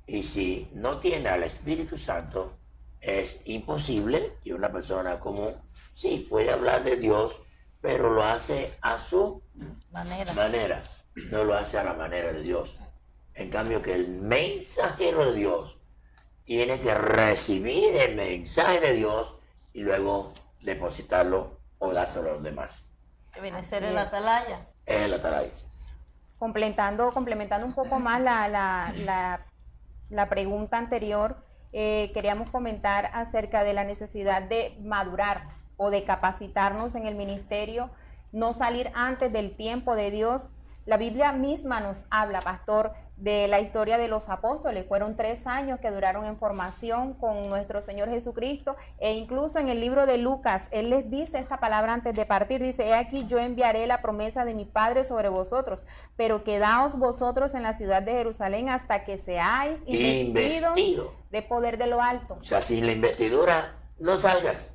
Y si no tiene al Espíritu Santo, es imposible que una persona común, sí, puede hablar de Dios, pero lo hace a su manera. No lo hace a la manera de Dios. En cambio, que el mensajero de Dios tiene que recibir el mensaje de Dios y luego depositarlo o dárselo a los demás. Que viene a ser el atalaya. Es el atalaya. Complementando un poco más la pregunta anterior, queríamos comentar acerca de la necesidad de madurar o de capacitarnos en el ministerio, no salir antes del tiempo de Dios. La Biblia misma nos habla, pastor, de la historia de los apóstoles. Fueron 3 años que duraron en formación con nuestro Señor Jesucristo, e incluso en el libro de Lucas, Él les dice esta palabra antes de partir, dice, he aquí yo enviaré la promesa de mi Padre sobre vosotros, pero quedaos vosotros en la ciudad de Jerusalén hasta que seáis investidos de poder de lo alto. O sea, sin la investidura no salgas.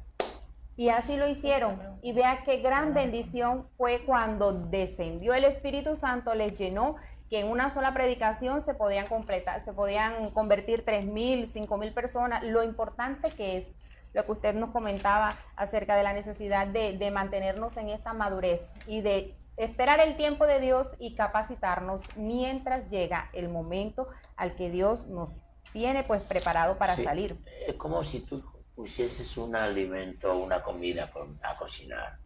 Y así lo hicieron. Y vea qué gran bendición fue cuando descendió el Espíritu Santo, les llenó, que en una sola predicación se podían convertir 3,000, 5,000 personas. Lo importante que es lo que usted nos comentaba acerca de la necesidad de mantenernos en esta madurez y de esperar el tiempo de Dios y capacitarnos mientras llega el momento al que Dios nos tiene pues preparado para salir. Es como si tú pusieses un alimento, una comida a cocinar.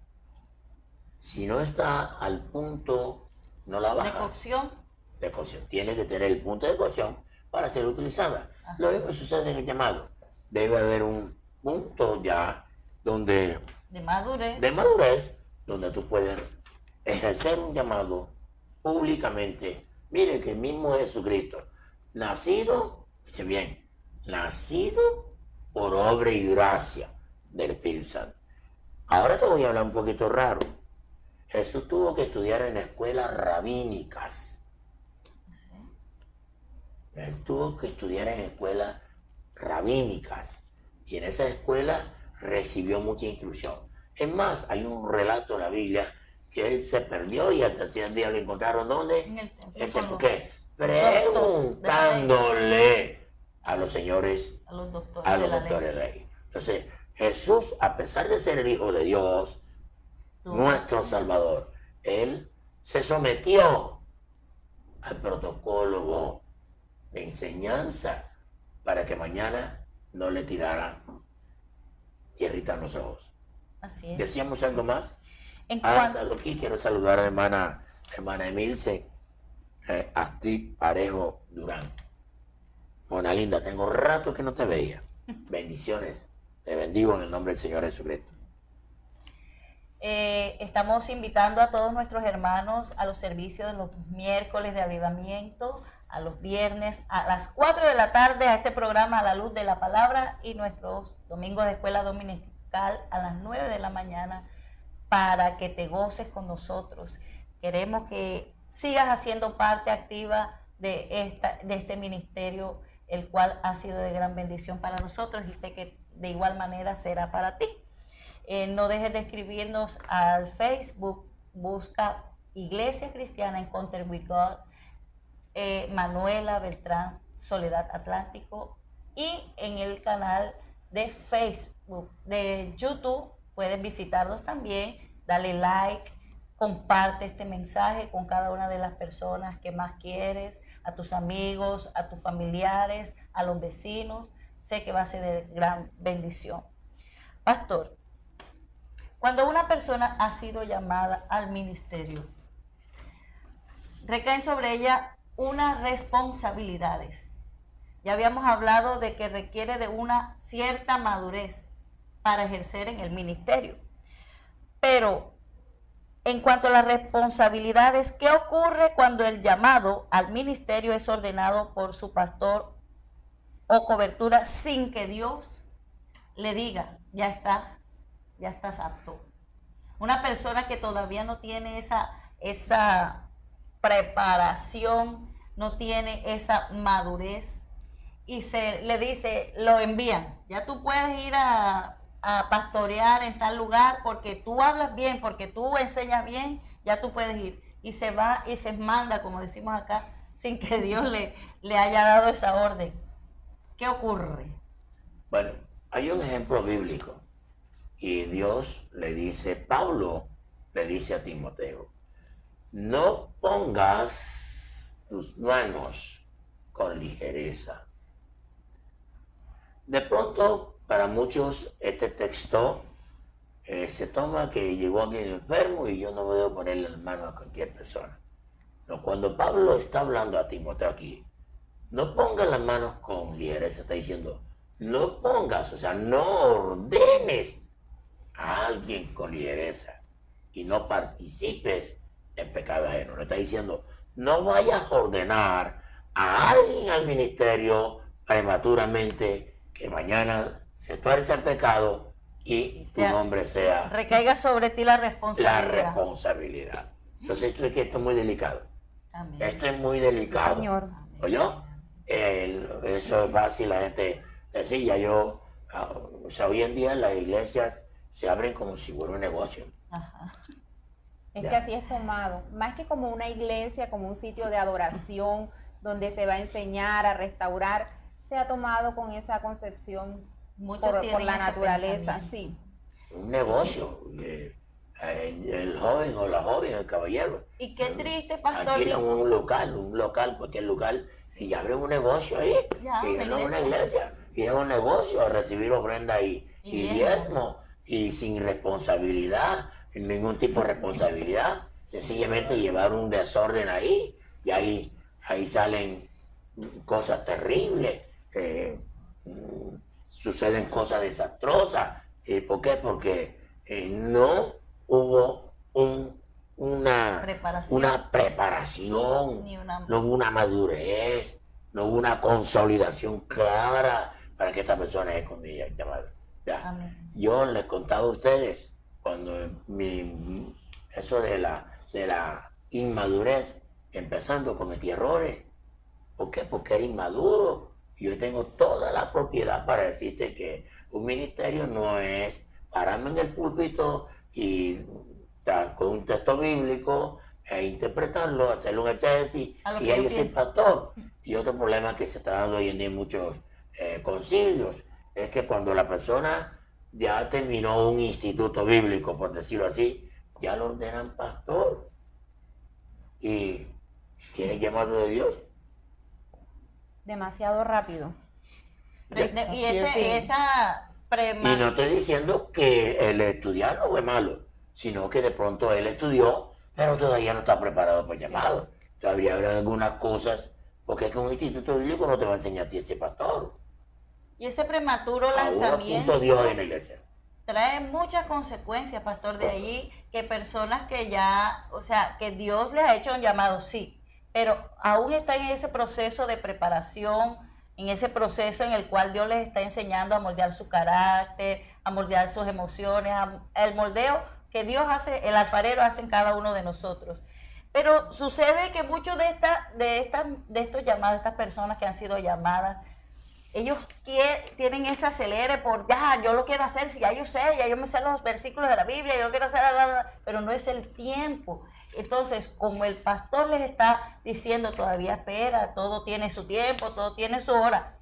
Si no está al punto, no la bajas. De cocción. Tiene que tener el punto de cocción para ser utilizada. Ajá. Lo mismo sucede en el llamado. Debe haber un punto ya donde... De madurez, donde tú puedes ejercer un llamado públicamente. Mire que el mismo Jesucristo, nacido por obra y gracia del Espíritu Santo. Ahora te voy a hablar un poquito raro. Jesús tuvo que estudiar en escuelas rabínicas. Él tuvo que estudiar en escuelas rabínicas. Y en esa escuela recibió mucha instrucción. Es más, hay un relato en la Biblia que él se perdió y al tercer día lo encontraron ¿dónde? En el templo. ¿Qué? Preguntándole a los señores, a los doctores de la ley. Entonces, Jesús, a pesar de ser el Hijo de Dios, nuestro Salvador, Él se sometió al protocolo de enseñanza, para que mañana no le tiraran tierrita en los ojos. Así es. ¿Decíamos algo más? En cuanto- Aquí quiero saludar a hermana Emilce, Astrid Parejo Durán. Mona linda, tengo rato que no te veía. Bendiciones. Te bendigo en el nombre del Señor Jesucristo. Estamos invitando a todos nuestros hermanos a los servicios de los miércoles de avivamiento, a los viernes a las 4 de la tarde a este programa A la Luz de la Palabra, y nuestros domingos de escuela dominical a las 9 de la mañana, para que te goces con nosotros. Queremos que sigas haciendo parte activa de este ministerio, el cual ha sido de gran bendición para nosotros, y sé que de igual manera será para ti. No dejes de escribirnos al Facebook, busca Iglesia Cristiana Encounter with God, Manuela Beltrán, Soledad Atlántico, y en el canal de Facebook, de YouTube, puedes visitarlos también, dale like, comparte este mensaje con cada una de las personas que más quieres, a tus amigos, a tus familiares, a los vecinos. Sé que va a ser de gran bendición. Pastor, cuando una persona ha sido llamada al ministerio, recaen sobre ella unas responsabilidades. Ya habíamos hablado de que requiere de una cierta madurez para ejercer en el ministerio. Pero en cuanto a las responsabilidades, ¿qué ocurre cuando el llamado al ministerio es ordenado por su pastor o cobertura sin que Dios le diga, ya estás apto? Una persona que todavía no tiene esa preparación, no tiene esa madurez, y se le dice, lo envían, ya tú puedes ir a pastorear en tal lugar porque tú hablas bien, porque tú enseñas bien, ya tú puedes ir. Y se va y se manda, como decimos acá, sin que Dios le haya dado esa orden. ¿Qué ocurre? Bueno, hay un ejemplo bíblico, y Dios Pablo le dice a Timoteo, no pongas tus manos con ligereza. De pronto, para muchos, este texto se toma que llegó alguien enfermo y yo no me debo ponerle las manos a cualquier persona. No, cuando Pablo está hablando a Timoteo aquí, no pongas las manos con ligereza, está diciendo, no pongas, o sea, no ordenes a alguien con ligereza y no participes en pecado ajeno. Le está diciendo, no vayas a ordenar a alguien al ministerio prematuramente, que mañana se tuerce el pecado y tu nombre sea... recaiga sobre ti la responsabilidad. La responsabilidad. Entonces esto es muy delicado. Amén. Esto es muy delicado. Señor. ¿Oyó? Eso es fácil la gente decir, o sea, hoy en día las iglesias se abren como si fuera un negocio. Ajá. Es Ya. que así es tomado, más que como una iglesia, como un sitio de adoración donde se va a enseñar, a restaurar, se ha tomado con esa concepción Muchos por tienen la ese naturaleza, pensamiento. sí. Un negocio. El joven o la joven, el caballero. Y qué triste, pastor. Alquilan un local, cualquier local, y abren un negocio ahí. Ya, Y una no una iglesia. iglesia. Y es un negocio a recibir ofrenda y diezmo. Y sin responsabilidad, ningún tipo de responsabilidad. Sencillamente llevar un desorden ahí. Y ahí salen cosas terribles. Suceden cosas desastrosas. ¿Por qué? Porque no hubo una preparación, Ni una- no hubo una madurez, no hubo una consolidación clara para que esta persona es conmigo. Ya. Amén. Yo les contaba a ustedes cuando eso de la inmadurez, empezando cometí errores. ¿Por qué? Porque era inmaduro. Y yo tengo toda la propiedad para decirte que un ministerio no es pararme en el púlpito y con un texto bíblico e interpretarlo, hacerle un exégesis A lo y que yo yo soy pienso. pastor. Y otro problema que se está dando hoy en día en muchos concilios es que cuando la persona ya terminó un instituto bíblico, por decirlo así, ya lo ordenan pastor y tiene llamado de Dios. Demasiado rápido. Y esa Y no estoy diciendo que el estudiar no fue malo, sino que de pronto él estudió, pero todavía no está preparado para el llamado. Todavía habrá algunas cosas, porque es que un instituto bíblico no te va a enseñar a ti ese pastor. Y ese prematuro Aún lanzamiento puso Dios en la iglesia. trae muchas consecuencias, pastor, de allí, que personas que ya, o sea, que Dios les ha hecho un llamado, sí, pero aún están en ese proceso de preparación, en ese proceso en el cual Dios les está enseñando a moldear su carácter, a moldear sus emociones, el moldeo que Dios hace, el alfarero hace en cada uno de nosotros. Pero sucede que muchos de estos llamados, estas personas que han sido llamadas, ellos tienen ese acelere por, ya, yo lo quiero hacer, si ya yo sé, ya yo me sé los versículos de la Biblia, yo lo quiero hacer, pero no es el tiempo. Entonces, como el pastor les está diciendo, todavía espera, todo tiene su tiempo, todo tiene su hora.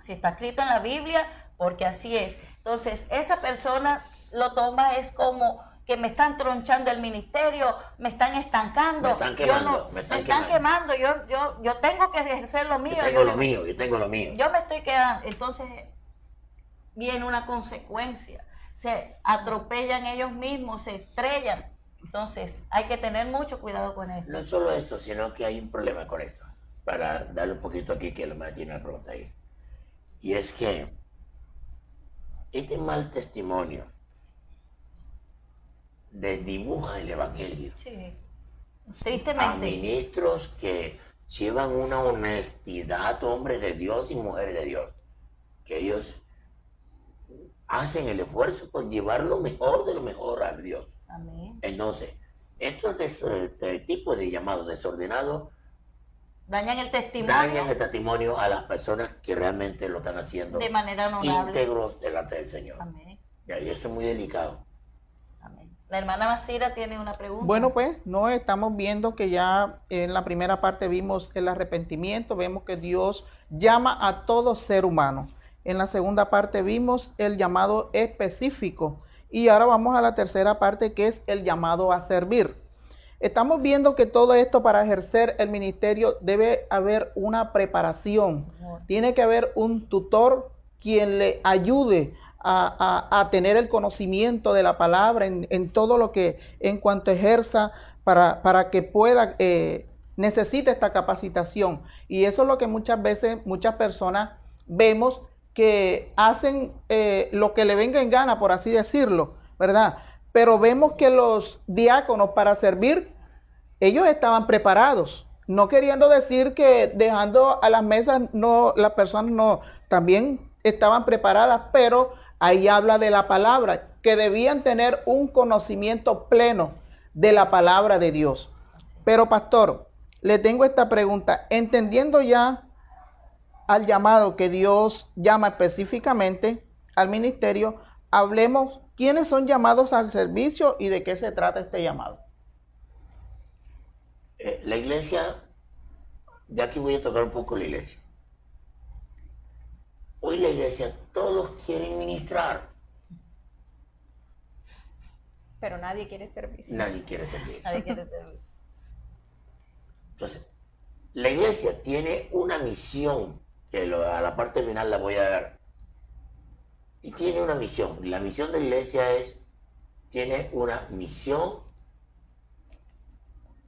Si está escrito en la Biblia, porque así es. Entonces, esa persona lo toma, es como que me están tronchando el ministerio, me están estancando. Me están quemando, me están quemando, yo tengo que ejercer lo mío. Yo tengo lo mío. Yo me estoy quedando. Entonces, viene una consecuencia. Se atropellan ellos mismos, se estrellan. Entonces, hay que tener mucho cuidado con esto. No es solo esto, sino que hay un problema con esto. Para darle un poquito aquí, que lo más tiene una pregunta ahí. Y es que este mal testimonio desdibuja el evangelio. Sí. A Tristemente. ministros que llevan una honestidad, hombres de Dios y mujeres de Dios, que ellos hacen el esfuerzo por llevar lo mejor de lo mejor a Dios. Amén. Entonces, este tipo de llamados desordenados Dañan el testimonio dañan el testimonio a las personas que realmente lo están haciendo de manera honorable. íntegros delante del Señor. Amén. Y eso es muy delicado. Amén. La hermana Basira tiene una pregunta. Bueno, pues no estamos viendo que ya en la primera parte vimos el arrepentimiento, vemos que Dios llama a todo ser humano. En la segunda parte vimos el llamado específico y ahora vamos a la tercera parte, que es el llamado a servir. Estamos viendo que todo esto, para ejercer el ministerio, debe haber una preparación. Tiene que haber un tutor quien le ayude a tener el conocimiento de la palabra en todo lo que, en cuanto ejerza, para que pueda, necesita esta capacitación. Y eso es lo que muchas veces, muchas personas vemos que hacen lo que le venga en gana, por así decirlo, ¿verdad? Pero vemos que los diáconos, para servir, ellos estaban preparados, no queriendo decir que dejando a las mesas, no, las personas no, también estaban preparadas, pero ahí habla de la palabra, que debían tener un conocimiento pleno de la palabra de Dios. Pero pastor, le tengo esta pregunta, entendiendo ya al llamado que Dios llama específicamente al ministerio, hablemos quiénes son llamados al servicio y de qué se trata este llamado. La iglesia, ya aquí voy a tocar un poco la iglesia. Hoy la iglesia, todos quieren ministrar. Pero nadie quiere servir. Nadie quiere servir. Nadie quiere servir. Entonces, la iglesia tiene una misión, que a la parte final la voy a dar. Y tiene una misión. La misión de la iglesia tiene una misión,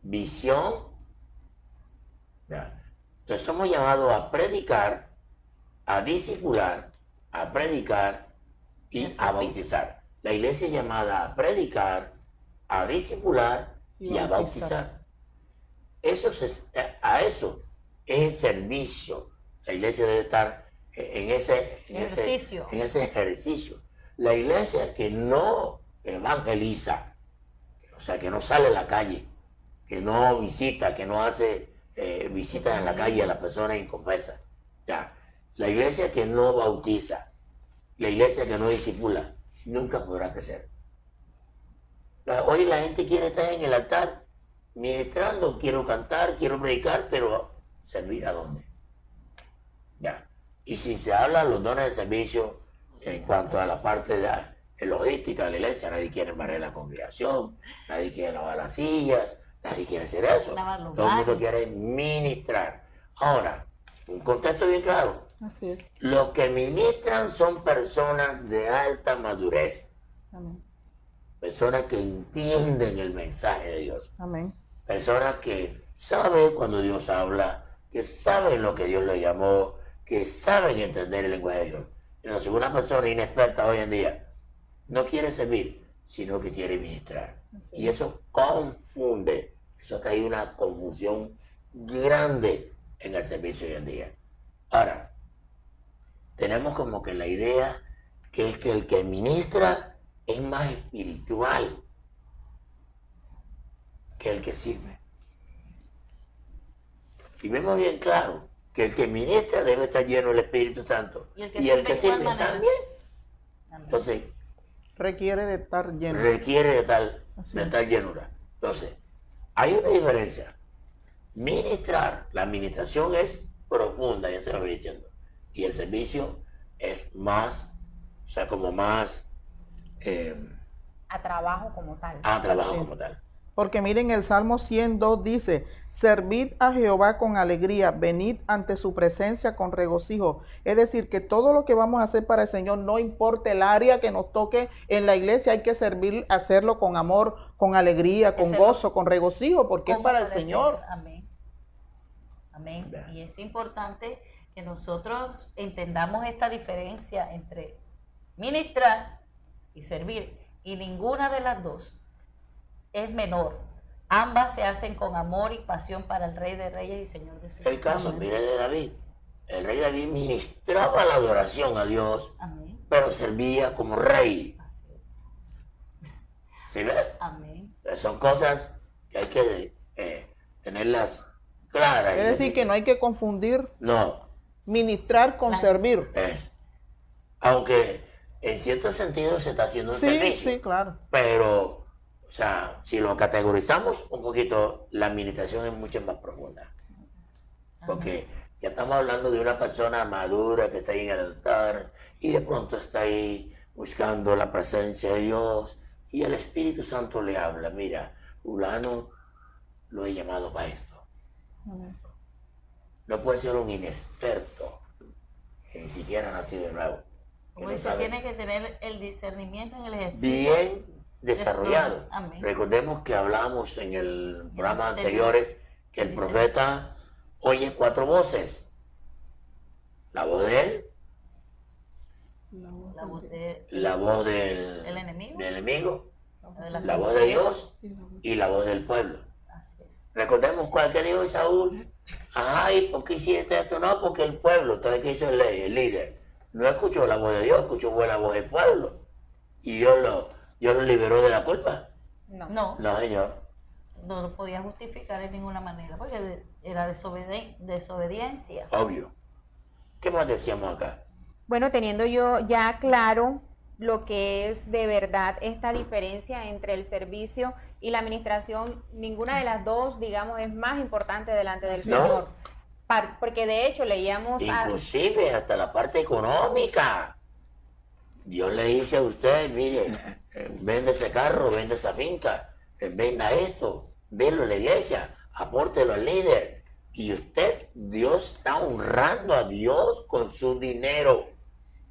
visión. Entonces somos llamados a predicar, a discipular, a predicar y a bautizar. La iglesia es llamada a predicar, a discipular y a bautizar. Eso es el servicio. La iglesia debe estar en ese ejercicio. La iglesia que no evangeliza, o sea, que no sale a la calle, que no visita, que no hace visitas en la calle a las personas inconfesas. Ya. La iglesia que no bautiza, la iglesia que no discipula, nunca podrá crecer. Hoy la gente quiere estar en el altar ministrando, quiero cantar, quiero predicar, pero ¿servir a dónde? Ya. Y si se habla de los dones de servicio en cuanto a la parte de logística de la iglesia, nadie quiere barrer la congregación, nadie quiere lavar las sillas, nadie quiere hacer eso. Todo el mundo quiere ministrar. Ahora, Un contexto bien claro. Así es. Los que ministran son personas de alta madurez. Amén. Personas que entienden el mensaje de Dios. Amén. Personas que saben cuando Dios habla, que saben lo que Dios le llamó, que saben entender el lenguaje de Dios. Entonces, una persona inexperta hoy en día no quiere servir, sino que quiere ministrar. Y eso confunde. Eso trae una confusión grande en el servicio hoy en día. Ahora, tenemos como que la idea que es que el que ministra es más espiritual que el que sirve. Y vemos bien claro que el que ministra debe estar lleno del Espíritu Santo. Y el que sirve sirve, ¿de cuál manera? también. Amén. Entonces, Requiere de estar lleno. requiere de tal Así es. llenura. Entonces, hay una diferencia. Ministrar, la administración es profunda, ya se lo voy diciendo. Y el servicio es más, o sea, como más A trabajo como tal. a trabajo Sí. como tal. Porque miren, el Salmo 102 dice, servid a Jehová con alegría, venid ante su presencia con regocijo. Es decir, que todo lo que vamos a hacer para el Señor, no importa el área que nos toque en la iglesia, hay que servir, hacerlo con amor, con alegría, con Hacerlo gozo, con regocijo, porque es ¿Cómo para el puede ser? Señor. Amén. Amén. Ya. Y es importante que nosotros entendamos esta diferencia entre ministrar y servir. Y ninguna de las dos es menor. Ambas se hacen con amor y pasión para el Rey de Reyes y Señor de Señores. El caso, Amén. mire, de David. El rey David ministraba la adoración a Dios, Amén. pero servía como rey. Así es. ¿Sí ve? Amén. Son cosas que hay que tenerlas claras. Es decir, que no hay que confundir No, ministrar con La- servir. es. Aunque en cierto sentido se está haciendo un Sí, servicio. sí, claro. Pero, o sea, si lo categorizamos un poquito, la administración es mucho más profunda. Porque ya estamos hablando de una persona madura que está ahí en el altar y de pronto está ahí buscando la presencia de Dios y el Espíritu Santo le habla, mira, fulano lo he llamado para esto. Amén. No puede ser un inexperto que ni siquiera ha nacido de nuevo. que Como no dice, sabe. tiene que tener el discernimiento en el ejercicio. Bien desarrollado. Amén. Recordemos que hablamos en el programa anterior. anteriores que el Dice- profeta oye 4 voces. La voz de él, La voz de la voz del el enemigo, del enemigo, de la voz de Dios y la voz del pueblo. Así es. Recordemos cuál que dijo Saúl. Ay, ¿por qué hiciste esto? No, porque el pueblo, entonces ¿qué hizo el líder? No escuchó la voz de Dios, escuchó la voz del pueblo. Y Dios lo liberó de la culpa. No. No, No, señor. no lo podía justificar de ninguna manera, porque era desobediencia. Obvio. ¿Qué más decíamos acá? Bueno, teniendo yo ya claro lo que es de verdad esta diferencia entre el servicio y la administración, ninguna de las dos, digamos, es más importante delante del No. Señor. Porque de hecho leíamos Inclusive hasta la parte económica. Dios le dice a usted, mire, vende ese carro, vende esa finca, venda esto, vélo en la iglesia, apórtelo al líder. Y usted, Dios está honrando a Dios con su dinero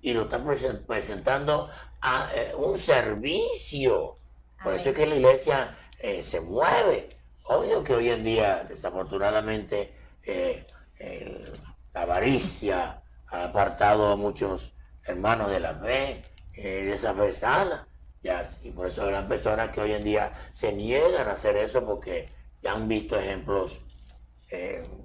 y lo está presentando a un servicio. Por eso es que la iglesia se mueve. Obvio que hoy en día, desafortunadamente, la avaricia ha apartado a muchos hermanos de la fe, de esa fe sana. Y por eso habrán personas que hoy en día se niegan a hacer eso porque ya han visto ejemplos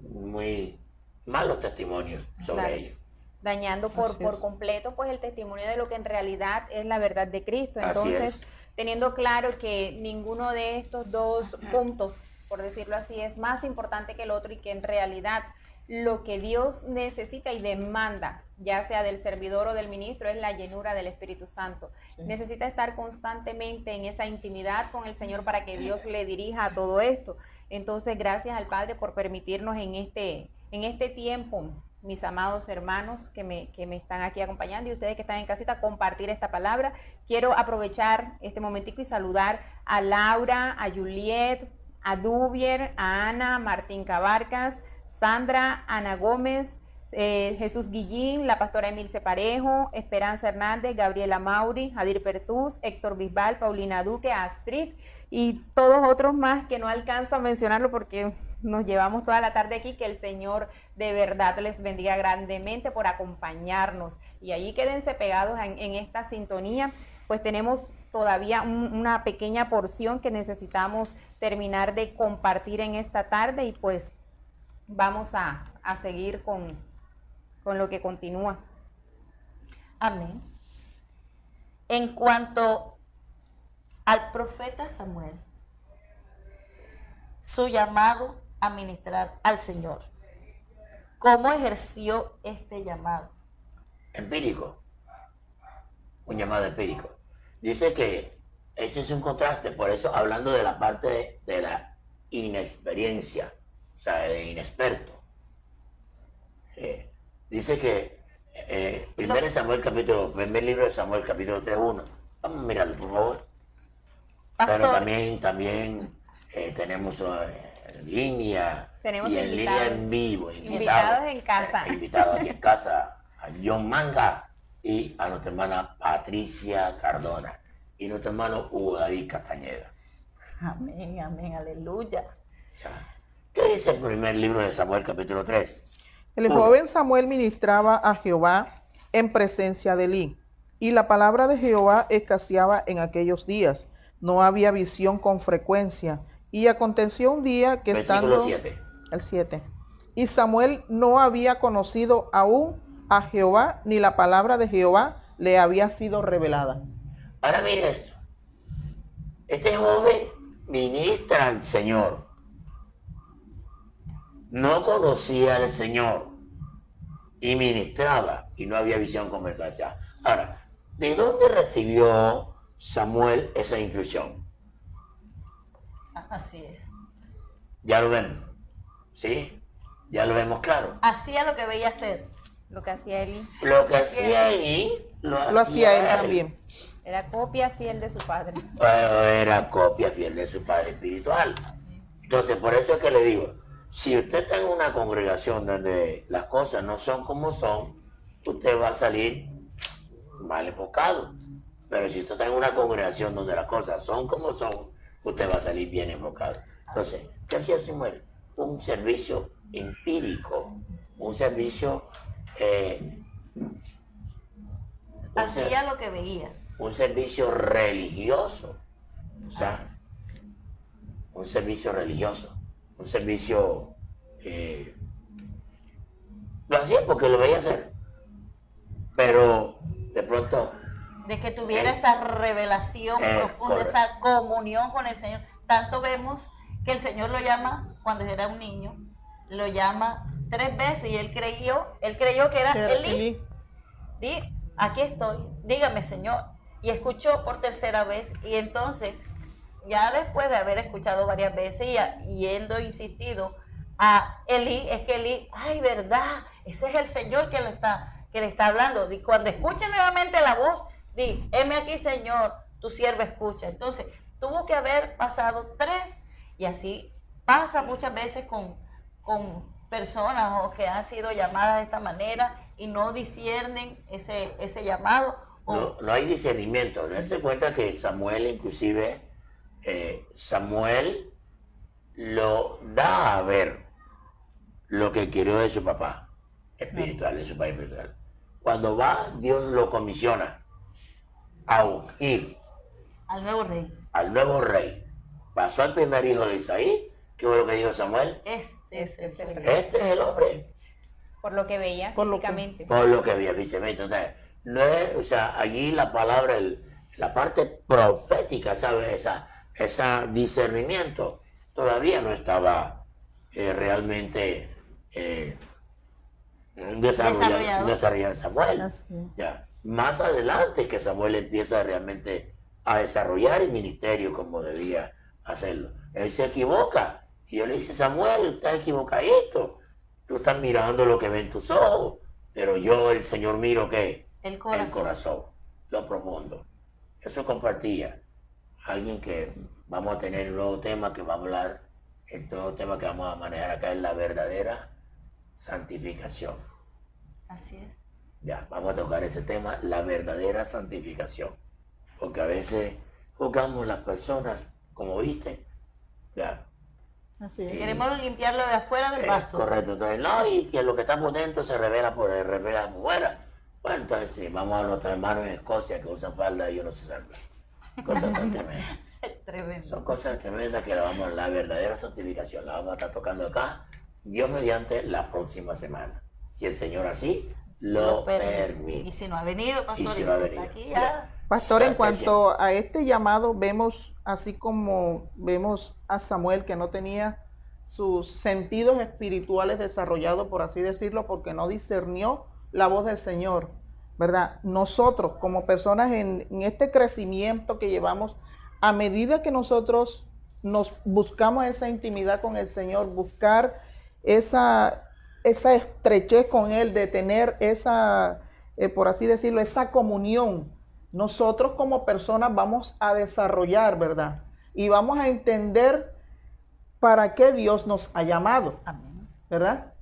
muy malos testimonios sobre Claro. ello. dañando Así por es. completo pues el testimonio de lo que en realidad es la verdad de Cristo. Así Entonces, es. teniendo claro que ninguno de estos dos puntos, por decirlo así, es más importante que el otro y que en realidad lo que Dios necesita y demanda, ya sea del servidor o del ministro, es la llenura del Espíritu Santo. Sí. Necesita estar constantemente en esa intimidad con el Señor para que Dios le dirija a todo esto. Entonces, gracias al Padre por permitirnos en este tiempo, mis amados hermanos que me están aquí acompañando y ustedes que están en casita, compartir esta palabra. Quiero aprovechar este momentico y saludar a Laura, a Juliet, a Dubier, a Ana, Martín Cabarcas, Sandra, Ana Gómez, Jesús Guillín, la pastora Emilce Parejo, Esperanza Hernández, Gabriela Mauri, Jadir Pertús, Héctor Bisbal, Paulina Duque, Astrid y todos otros más que no alcanzo a mencionarlo porque nos llevamos toda la tarde aquí. Que el Señor de verdad les bendiga grandemente por acompañarnos. Y allí quédense pegados en esta sintonía, pues tenemos todavía una pequeña porción que necesitamos terminar de compartir en esta tarde y pues vamos a seguir con lo que continúa. Amén. En cuanto al profeta Samuel, su llamado a ministrar al Señor, ¿cómo ejerció este llamado? Empírico. Un llamado empírico. Dice que ese es un contraste, por eso hablando de la parte de la inexperiencia, o sea, de inexperto. Dice que primer libro de Samuel, capítulo 3:1. Vamos a mirarlo, por favor. Pastor. Pero también tenemos en línea. Tenemos y en invitados. línea en vivo. Invitados en casa. Invitados aquí en casa. A John Manga y a nuestra hermana Patricia Cardona. Y nuestro hermano Hugo David Castañeda. Amén, amén, aleluya. ¿Qué dice el primer libro de Samuel, capítulo 3? El joven Samuel ministraba a Jehová en presencia de Elí, y la palabra de Jehová escaseaba en aquellos días. No había visión con frecuencia. Y aconteció un día que Versículo estando... 7. El 7. Y Samuel no había conocido aún a Jehová, ni la palabra de Jehová le había sido revelada. Ahora mire esto. Este joven ministra al Señor. No conocía al Señor y ministraba y no había visión con frecuencia. Ahora, ¿de dónde recibió Samuel esa instrucción? Así es. Ya lo vemos, ¿sí? Ya lo vemos claro. Hacía lo que veía hacer. Lo que hacía Eli Lo que hacía Elí, lo hacía él él. también. era copia fiel de su padre. Pero era copia fiel de su padre espiritual. Entonces, por eso es que le digo, si usted está en una congregación donde las cosas no son como son, usted va a salir mal enfocado. Pero si usted está en una congregación donde las cosas son como son, usted va a salir bien enfocado. Entonces, ¿qué hacía Samuel? Un servicio empírico, un servicio... Hacía lo que veía. un servicio religioso. O sea, un servicio religioso. Un servicio... lo hacía porque lo veía hacer. Pero de pronto... De que tuviera esa revelación profunda, correcto. esa comunión con el Señor. Tanto vemos que el Señor lo llama, cuando era un niño, lo llama 3 veces y él creyó que era Elí. Di, aquí estoy, dígame Señor. Y escuchó por 3ª vez y entonces, ya después de haber escuchado varias veces y yendo insistido a Elí, es que Elí, ay, verdad, ese es el Señor que le está hablando. Y cuando escuche nuevamente la voz, di, heme aquí Señor, tu sierva escucha. Entonces, tuvo que haber pasado 3 y así pasa muchas veces con personas o que han sido llamadas de esta manera y no disciernen ese llamado. No hay discernimiento. Dense cuenta que Samuel, inclusive, Samuel lo da a ver lo que quería de su papá espiritual, de su padre espiritual. Cuando va, Dios lo comisiona a ungir Al nuevo rey. al nuevo rey. Pasó al primer hijo de Isaí. ¿Qué fue lo que dijo Samuel? Este es el rey. Este es el hombre. Por lo que veía Por lo que- físicamente. Por lo que había dicho. Entonces, no es, o sea, allí la palabra, la parte profética, ¿sabes? Ese discernimiento todavía no estaba realmente desarrollado en Samuel. Así es. Ya. Más adelante que Samuel empieza realmente a desarrollar el ministerio como debía hacerlo. Él se equivoca y yo le dice, Samuel, estás equivocadito. Tú estás mirando lo que ven tus ojos, pero yo, el Señor, miro ¿qué? El corazón. El corazón, lo profundo. Eso compartía. Alguien que vamos a tener un nuevo tema que vamos a hablar, el nuevo tema que vamos a manejar acá es la verdadera santificación. Así es. Ya, vamos a tocar ese tema, la verdadera santificación. Porque a veces juzgamos las personas, como viste, ya. Así es. Queremos limpiarlo de afuera del vaso. Correcto, entonces no, y que lo que está por dentro se revela por fuera. Bueno, entonces sí, vamos a nuestros hermanos en Escocia que usan falda y uno se salva. Cosas tan tremendas. Tremendo. Son cosas tremendas que la verdadera santificación la vamos a estar tocando acá, Dios mediante, la próxima semana. Si el Señor así lo permite. Y si no ha venido, pastor, Y si no ha está venido. aquí Ya. ya. Pastor, en Claro que cuanto a este llamado, vemos, así como vemos a Samuel que no tenía sus sentidos espirituales desarrollados, por así decirlo, porque no discernió la voz del Señor, ¿verdad? Nosotros, como personas en este crecimiento que llevamos, a medida que nosotros nos buscamos esa intimidad con el Señor, buscar esa estrechez con Él, de tener esa, por así decirlo, esa comunión, nosotros como personas vamos a desarrollar, ¿verdad? Y vamos a entender para qué Dios nos ha llamado, Amén. ¿verdad?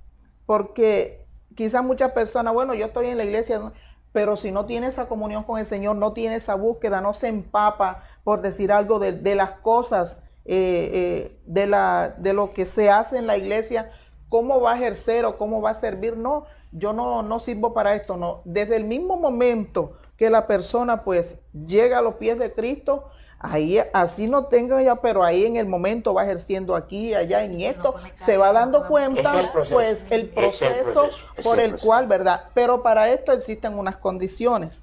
Porque quizás muchas personas, bueno, yo estoy en la iglesia, ¿no? Pero si no tiene esa comunión con el Señor, no tiene esa búsqueda, no se empapa, por decir algo, de las cosas, de lo que se hace en la iglesia, cómo va a ejercer o cómo va a servir. No, yo no sirvo para esto, no. Desde el mismo momento que la persona pues llega a los pies de Cristo, ahí así no tenga ya, pero ahí en el momento va ejerciendo aquí, allá, en esto, se va dando cuenta, Es el proceso. pues el proceso por el cual, ¿verdad? Pero para esto existen unas condiciones.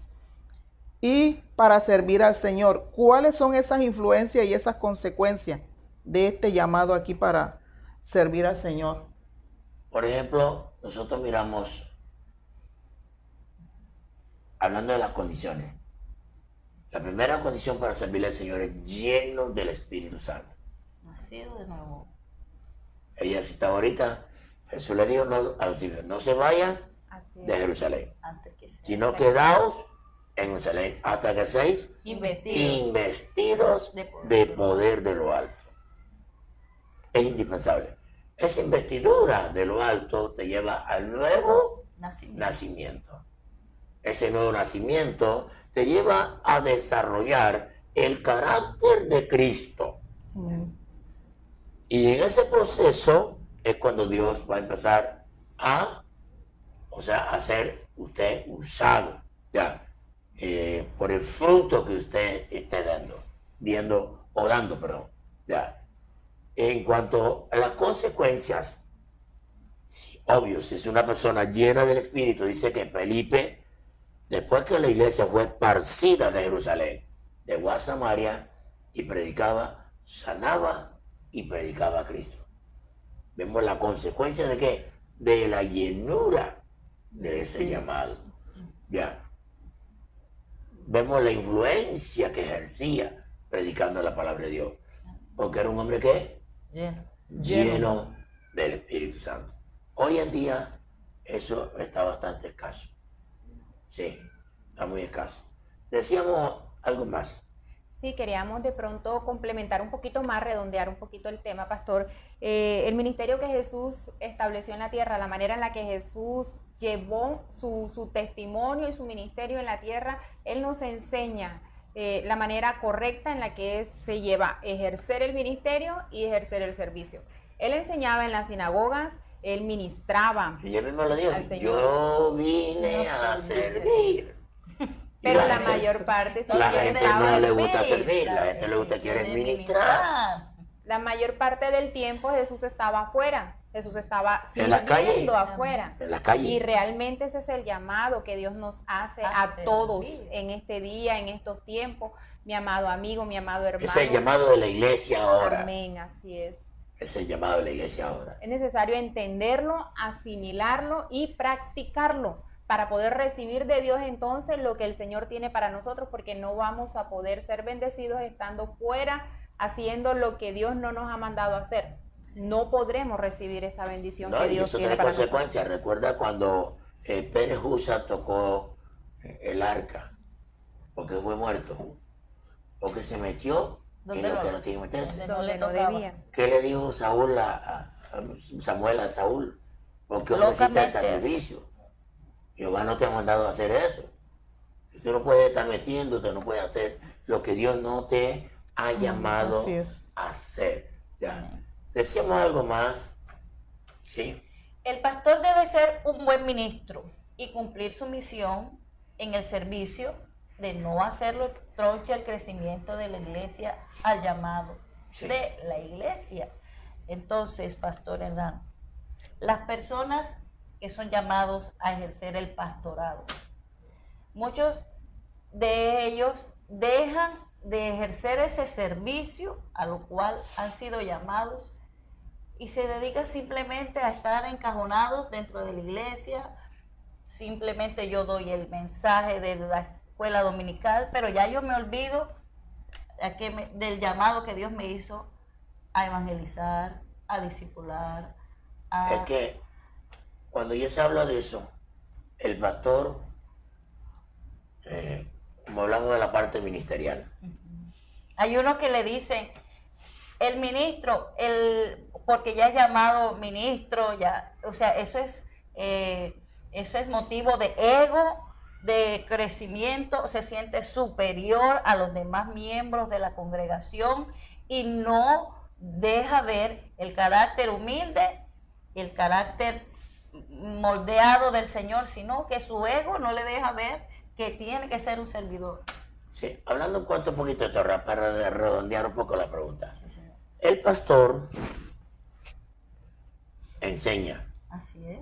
Y para servir al Señor, ¿cuáles son esas influencias y esas consecuencias de este llamado aquí para servir al Señor? Por ejemplo, nosotros miramos, hablando de las condiciones, la primera condición para servirle al Señor es lleno del Espíritu Santo. Nacido de nuevo. Ella citaba ahorita, Jesús le dijo a los discípulos, no se vayan Así es. de Jerusalén, Antes que sea. sino quedaos en Jerusalén hasta que seáis investidos de poder de lo alto. Es indispensable. Esa investidura de lo alto te lleva al nuevo nacimiento. Ese nuevo nacimiento te lleva a desarrollar el carácter de Cristo. Y en ese proceso es cuando Dios va a empezar a ser usted usado, ya, por el fruto que usted esté dando, ya. En cuanto a las consecuencias, sí, obvio, si es una persona llena del Espíritu, dice que Felipe, después que la iglesia fue esparcida de Jerusalén, llegó a Samaria y predicaba, sanaba y predicaba a Cristo. Vemos la consecuencia de qué? De la llenura de ese llamado. Ya. Vemos la influencia que ejercía predicando la palabra de Dios. Porque era un hombre que lleno del Espíritu Santo. Hoy en día eso está bastante escaso. Sí, está muy escaso. Decíamos algo más. Sí, queríamos de pronto complementar un poquito más, redondear un poquito el tema, pastor. El ministerio que Jesús estableció en la tierra, la manera en la que Jesús llevó su testimonio y su ministerio en la tierra, Él nos enseña la manera correcta en la que se lleva ejercer el ministerio y ejercer el servicio. Él enseñaba en las sinagogas, Él ministraba. Y yo mismo lo digo, al Señor. yo vine a servir. Pero la mayor parte sí, la yo gente estaba no le en gusta medio. servir, la gente le gusta quiere ministrar. La mayor parte del tiempo Jesús estaba afuera, Jesús estaba En la calle. sirviendo afuera. En la calle. Y realmente ese es el llamado que Dios nos hace a todos en este día, en estos tiempos, mi amado amigo, mi amado hermano. Es el llamado de la iglesia ahora. Amén, así es. Es el llamado de la iglesia ahora. Es necesario entenderlo, asimilarlo y practicarlo para poder recibir de Dios entonces lo que el Señor tiene para nosotros, porque no vamos a poder ser bendecidos estando fuera, haciendo lo que Dios no nos ha mandado a hacer. No podremos recibir esa bendición que Dios tiene para nosotros. Consecuencias. Recuerda cuando Pérez Husa tocó el arca, porque fue muerto, porque se metió en lo que no tiene que meterse. Donde no debía. ¿Qué le dijo Samuel a Saúl? ¿Por qué ofreciste el sacrificio? Jehová no te ha mandado a hacer eso. Usted no puede estar metiendo, usted no puede hacer lo que Dios no te ha llamado Así es. a hacer. Ya. Decíamos algo más, ¿sí? El pastor debe ser un buen ministro y cumplir su misión en el servicio de no hacerlo troncha el crecimiento de la iglesia al llamado Sí. de la iglesia. Entonces, Pastor Hernán, las personas que son llamados a ejercer el pastorado, muchos de ellos dejan de ejercer ese servicio a lo cual han sido llamados y se dedican simplemente a estar encajonados dentro de la iglesia. Simplemente yo doy el mensaje de la escuela dominical, pero ya yo me olvido del llamado que Dios me hizo a evangelizar, a discipular, Es que cuando ya se habla de eso, el pastor, como hablamos de la parte ministerial, Hay unos que le dicen, el ministro, porque ya es llamado ministro, ya, o sea, eso es motivo de ego, de crecimiento, se siente superior a los demás miembros de la congregación y no deja ver el carácter humilde, el carácter moldeado del Señor, sino que su ego no le deja ver que tiene que ser un servidor. sí, hablando en cuanto un poquito de Torah, para redondear un poco la pregunta. Sí, señor. El pastor enseña. Así es.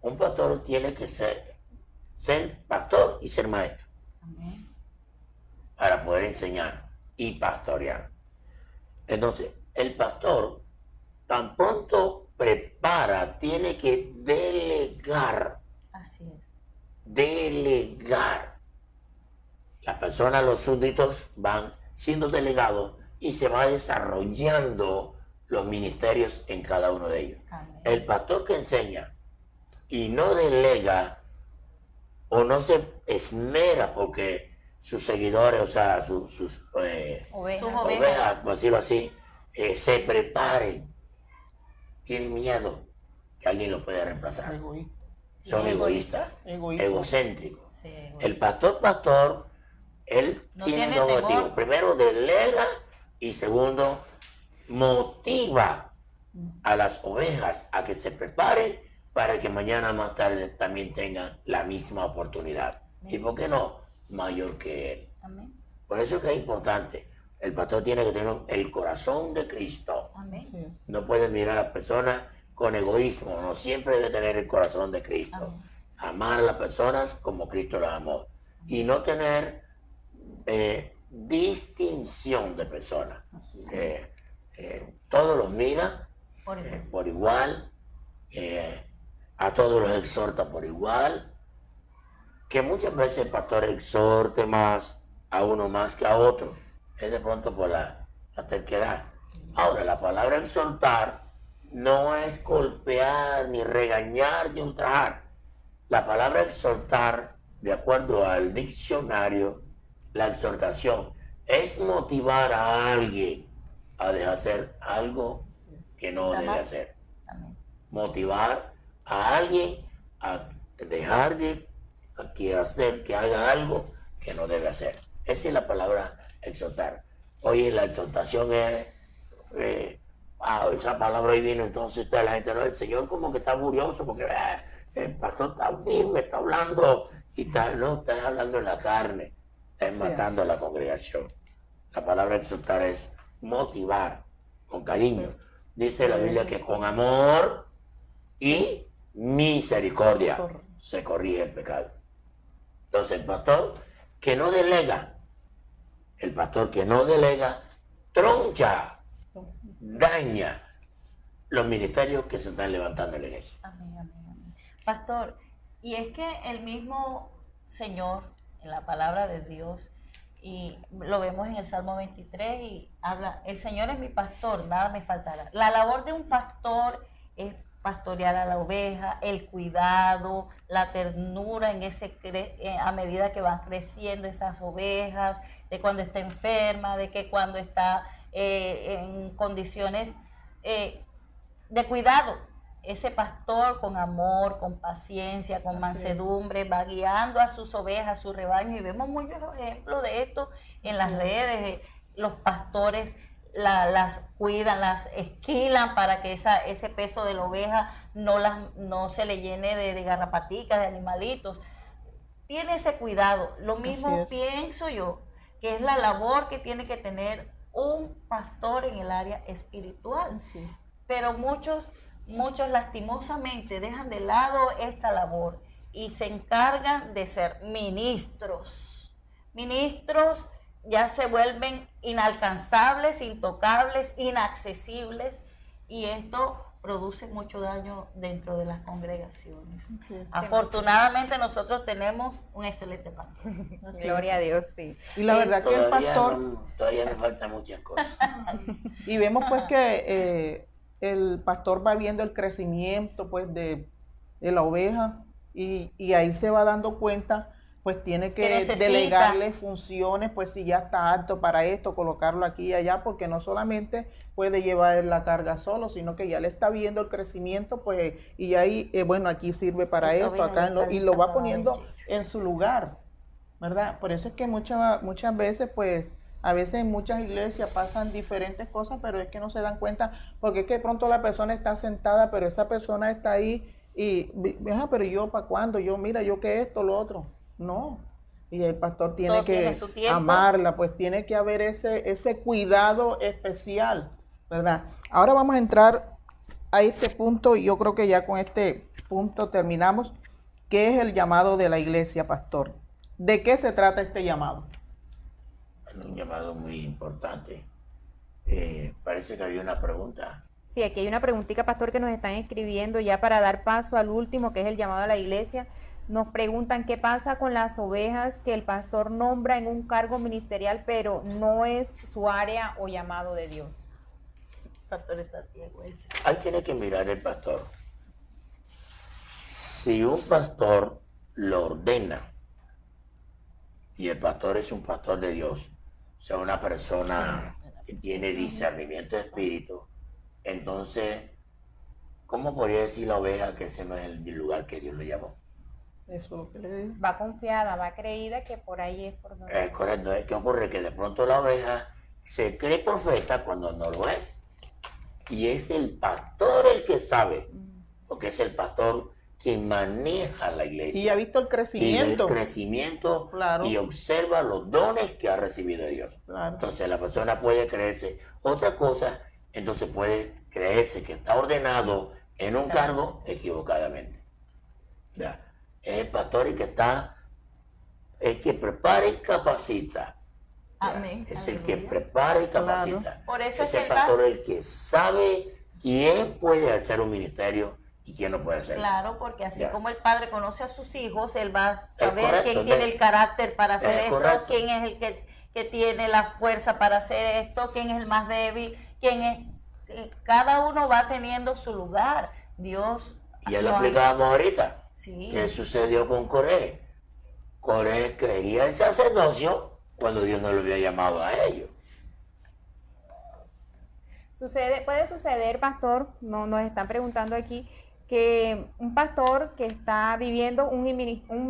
Un pastor tiene que ser pastor y ser maestro Amén. para poder enseñar y pastorear. Entonces, el pastor tan pronto prepara, tiene que delegar. Así es. Delegar. Las personas, los súbditos, van siendo delegados y se va desarrollando los ministerios en cada uno de ellos. Amén. El pastor que enseña y no delega o no se esmera porque sus seguidores, o sea, sus Ovejas. ovejas, por decirlo así, se preparen, tienen miedo que alguien lo pueda reemplazar. Son egoístas, egocéntricos. Sí, El pastor, él No tiene tiene dos temor. objetivos. Primero, delega y segundo, motiva a las ovejas a que se preparen para que mañana más tarde también tengan la misma oportunidad. Sí. ¿Y por qué no? Mayor que él. Amén. Por eso es que es importante. El pastor tiene que tener el corazón de Cristo. Amén. Así es. No puede mirar a las personas con egoísmo. No, siempre debe tener el corazón de Cristo. Amén. Amar a las personas como Cristo las amó. Y no tener distinción de personas. Así es. Todos los mira Por ejemplo. por igual. A todos los exhorta por igual. Que muchas veces el pastor exhorte más a uno más que a otro. Es de pronto por la terquedad. Ahora, la palabra exhortar no es golpear, ni regañar, ni ultrajar. La palabra exhortar, de acuerdo al diccionario, la exhortación es motivar a alguien a dejar hacer algo que no debe hacer. Amén. Motivar a alguien a dejar de hacer, que haga algo que no debe hacer. Esa es la palabra exhortar. Oye, la exhortación es, esa palabra ahí viene, entonces la gente, no, el Señor como que está furioso porque el pastor está firme, está hablando, y no, está hablando en la carne, está matando a la congregación. La palabra exhortar es motivar con cariño. Dice la Biblia que con amor y misericordia se corrige el pecado. Entonces el pastor que no delega, troncha, daña los ministerios que se están levantando en la iglesia. Amén, amén, amén. Pastor, y es que el mismo Señor, en la palabra de Dios, y lo vemos en el Salmo 23, y habla, el Señor es mi pastor, nada me faltará. La labor de un pastor es pastorear a la oveja, el cuidado, la ternura a medida que van creciendo esas ovejas, de cuando está enferma, de que cuando está en condiciones de cuidado. ese pastor con amor, con paciencia, con mansedumbre, va guiando a sus ovejas, a su rebaño, y vemos muchos ejemplos de esto en las redes. Los pastores las cuidan, las esquilan para que ese peso de la oveja no se le llene de garrapaticas, de animalitos. Tiene ese cuidado. Lo mismo pienso yo, que es la labor que tiene que tener un pastor en el área espiritual. Sí. Pero muchos lastimosamente dejan de lado esta labor y se encargan de ser ministros. Ministros ya se vuelven inalcanzables, intocables, inaccesibles, y esto produce mucho daño dentro de las congregaciones. Sí. Afortunadamente nosotros tenemos un excelente pastor. Gloria a Dios, sí. Y la verdad que el pastor... Todavía me faltan muchas cosas. Y vemos pues que el pastor va viendo el crecimiento pues de la oveja, y ahí se va dando cuenta, pues tiene que delegarle funciones, pues si ya está apto para esto, colocarlo aquí y allá, porque no solamente puede llevar la carga solo, sino que ya le está viendo el crecimiento, pues, y ahí, bueno, aquí sirve para esto, acá, y lo va poniendo en su lugar, ¿verdad? Por eso es que muchas veces, pues, a veces en muchas iglesias pasan diferentes cosas, pero es que no se dan cuenta, porque es que de pronto la persona está sentada, pero esa persona está ahí, y, pero yo, ¿para cuándo? Yo, mira, yo que esto, lo otro. No, y el pastor tiene que amarla, pues tiene que haber ese cuidado especial, ¿verdad? Ahora vamos a entrar a este punto, y yo creo que ya con este punto terminamos, que es el llamado de la iglesia, pastor. ¿De qué se trata este llamado? Un llamado muy importante. Parece que había una pregunta. Sí, aquí hay una preguntita, pastor, que nos están escribiendo ya para dar paso al último, que es el llamado a la iglesia. Nos preguntan qué pasa con las ovejas que el pastor nombra en un cargo ministerial, pero no es su área o llamado de Dios. Pastor está ciego ese. Ahí tiene que mirar el pastor. Si un pastor lo ordena, y el pastor es un pastor de Dios, o sea, una persona que tiene discernimiento de espíritu, entonces, ¿cómo podría decir la oveja que ese no es el lugar que Dios le llamó? Eso es lo que le digo. Va confiada, va creída que por ahí es por donde... Es correcto. ¿Qué ocurre? Que de pronto la oveja se cree profeta cuando no lo es. Y es el pastor el que sabe, porque es el pastor quien maneja la iglesia. Y ha visto el crecimiento. Y el crecimiento, claro. Y observa los dones que ha recibido de Dios. Claro. Entonces la persona puede creerse otra cosa, entonces puede creerse que está ordenado en un cargo equivocadamente. Ya. Es el pastor el que prepara y capacita. Amén. Es el que prepara y capacita. Claro. Por eso es el pastor el que sabe quién puede hacer un ministerio y quién no puede hacerlo. Claro, porque así como el padre conoce a sus hijos, él va a saber quién tiene el carácter para hacer esto, quién es el que tiene la fuerza para hacer esto, quién es el más débil, quién es... Sí, cada uno va teniendo su lugar. Dios... Y ya lo explicábamos ahorita. Sí. ¿Qué sucedió con Coré? Coré quería el sacerdocio cuando Dios no lo había llamado a ellos. Puede suceder, pastor, nos están preguntando aquí, que un pastor que está viviendo un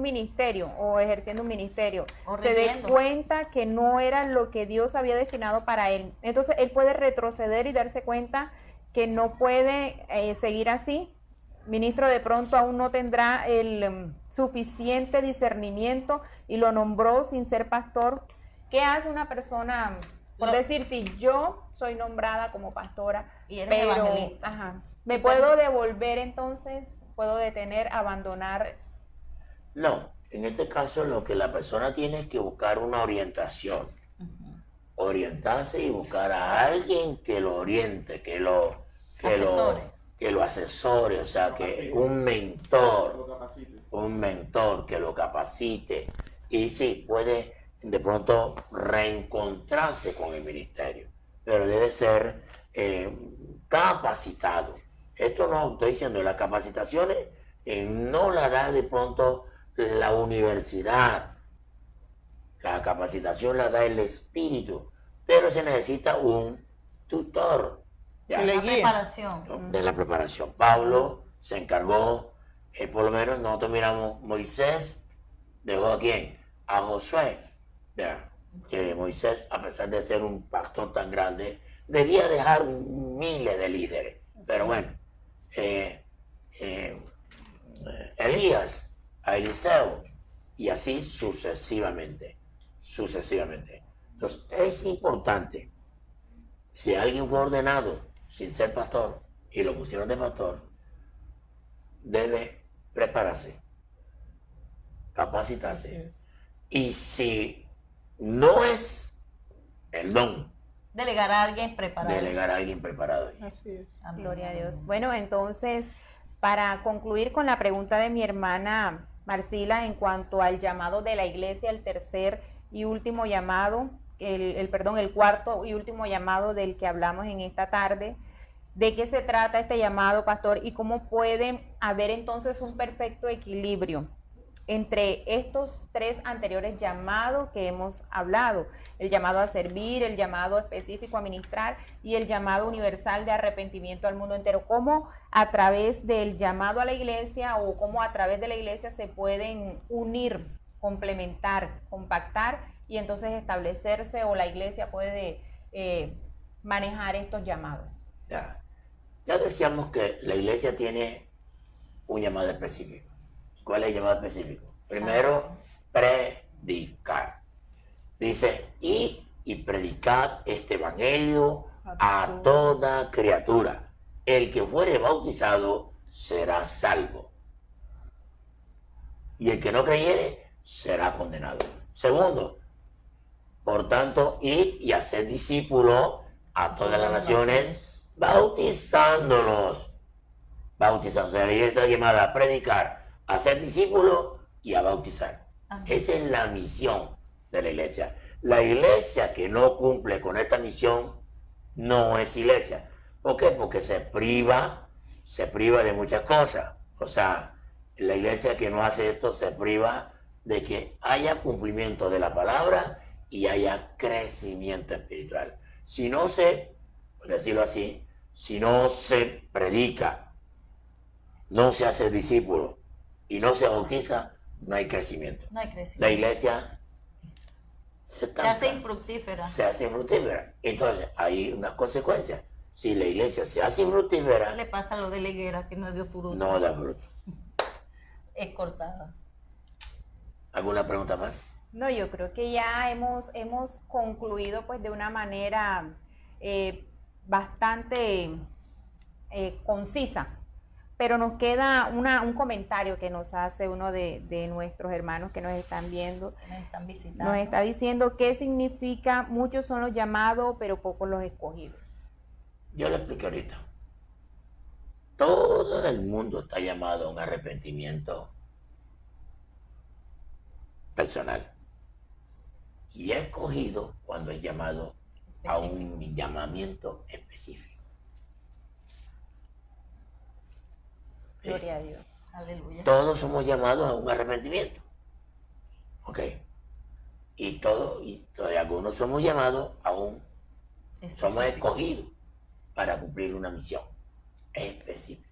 ministerio o ejerciendo un ministerio se dé cuenta que no era lo que Dios había destinado para él. Entonces él puede retroceder y darse cuenta que no puede seguir así. Ministro, de pronto aún no tendrá el suficiente discernimiento y lo nombró sin ser pastor. ¿Qué hace una persona, por decir, si yo soy nombrada como pastora, y eres evangelista? Ajá, ¿me puedo devolver entonces? ¿Puedo detener, abandonar? No, en este caso lo que la persona tiene es que buscar una orientación. Orientarse y buscar a alguien que lo oriente, que lo asesore, o sea, que un mentor que lo capacite, y sí, puede de pronto reencontrarse con el ministerio, pero debe ser capacitado. Esto no estoy diciendo, las capacitaciones no la da de pronto la universidad, la capacitación la da el espíritu, pero se necesita un tutor. De la preparación. De la preparación. Pablo se encargó, por lo menos nosotros miramos, Moisés dejó a quién, a Josué, ¿ya? Que Moisés, a pesar de ser un pastor tan grande, debía dejar miles de líderes, pero bueno, Elías, a Eliseo, y así sucesivamente. Entonces, es importante, si alguien fue ordenado sin ser pastor y lo pusieron de pastor, debe prepararse, capacitarse. Y si no es el don, Delegar a alguien preparado. Así es. Amén. Gloria a Dios. Bueno, entonces, para concluir con la pregunta de mi hermana Marcila en cuanto al llamado de la iglesia, el tercer y último llamado, el cuarto y último llamado del que hablamos en esta tarde, ¿de qué se trata este llamado, pastor? Y cómo puede haber entonces un perfecto equilibrio entre estos tres anteriores llamados que hemos hablado, el llamado a servir, el llamado específico a ministrar y el llamado universal de arrepentimiento al mundo entero. ¿Cómo a través del llamado a la iglesia o cómo a través de la iglesia se pueden unir, complementar, compactar y entonces establecerse o la iglesia puede manejar estos llamados? Ya decíamos que la iglesia tiene un llamado específico. ¿Cuál es el llamado específico? Primero, predicar. Dice, y predicad este evangelio a toda criatura. El que fuere bautizado será salvo. Y el que no creyere será condenado. Segundo, por tanto, id y hacer discípulos a todas las naciones, bautizándolos. Bautizando. O sea, la iglesia está llamada a predicar, a ser discípulos y a bautizar. Amén. Esa es la misión de la iglesia. La iglesia que no cumple con esta misión no es iglesia. ¿Por qué? Porque se priva de muchas cosas. O sea, la iglesia que no hace esto se priva de que haya cumplimiento de la palabra y haya crecimiento espiritual. Si no se, por decirlo así, si no se predica, no se hace discípulo y no se bautiza, no hay crecimiento. No hay crecimiento. La iglesia se hace infructífera. Se hace infructífera. Entonces, hay unas consecuencias. Si la iglesia se hace infructífera, Le pasa lo de la higuera que no dio fruto. no da fruto. Es cortada. ¿Alguna pregunta más? No, yo creo que ya hemos concluido pues de una manera bastante concisa, pero nos queda un comentario que nos hace uno de nuestros hermanos que nos están viendo. Nos están visitando. Nos está diciendo qué significa muchos son los llamados, pero pocos los escogidos. Yo le expliqué ahorita. Todo el mundo está llamado a un arrepentimiento personal. Y es escogido cuando es llamado a un llamamiento específico. Gloria a Dios. Aleluya. Todos somos llamados a un arrepentimiento. ¿Ok? Y algunos somos llamados a somos escogidos para cumplir una misión específica.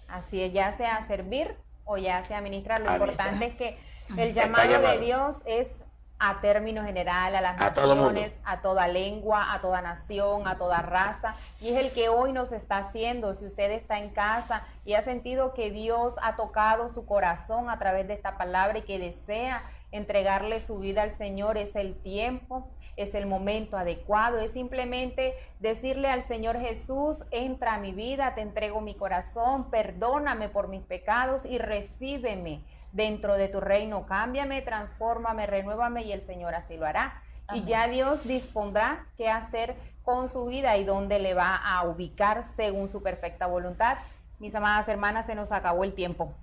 Así es, ya sea servir o ya sea ministrar. Lo Amén. importante es que el Está llamado de llamado. Dios es a término general, a las A todo naciones, mundo. a toda lengua, a toda nación, a toda raza. Y es el que hoy nos está haciendo. Si usted está en casa y ha sentido que Dios ha tocado su corazón a través de esta palabra y que desea entregarle su vida al Señor, es el tiempo, es el momento adecuado, es simplemente decirle al Señor Jesús, entra a mi vida, te entrego mi corazón, perdóname por mis pecados y recíbeme dentro de tu reino, cámbiame, transfórmame, renuévame y el Señor así lo hará. Amén. Y ya Dios dispondrá qué hacer con su vida y dónde le va a ubicar según su perfecta voluntad. Mis amadas hermanas, se nos acabó el tiempo.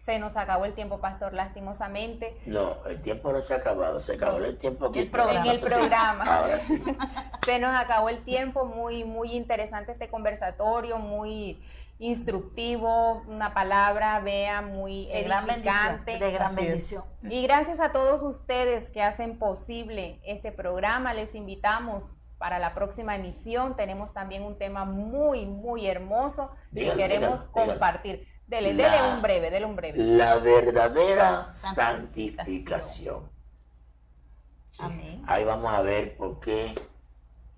Se nos acabó el tiempo, pastor, lastimosamente. No, el tiempo no se ha acabado, se acabó el tiempo aquí. El programa. En el programa. Ahora sí. Se nos acabó el tiempo, muy interesante este conversatorio, muy instructivo, una palabra, vea, muy De gran edificante. bendición. De gran Así es. bendición. Y gracias a todos ustedes que hacen posible este programa, les invitamos para la próxima emisión. Tenemos también un tema muy, muy hermoso que Dígalo, queremos dígalo. compartir. Dele La- un breve, dele un breve. La verdadera Santificación. santificación. Sí. Amén. Ahí vamos a ver por qué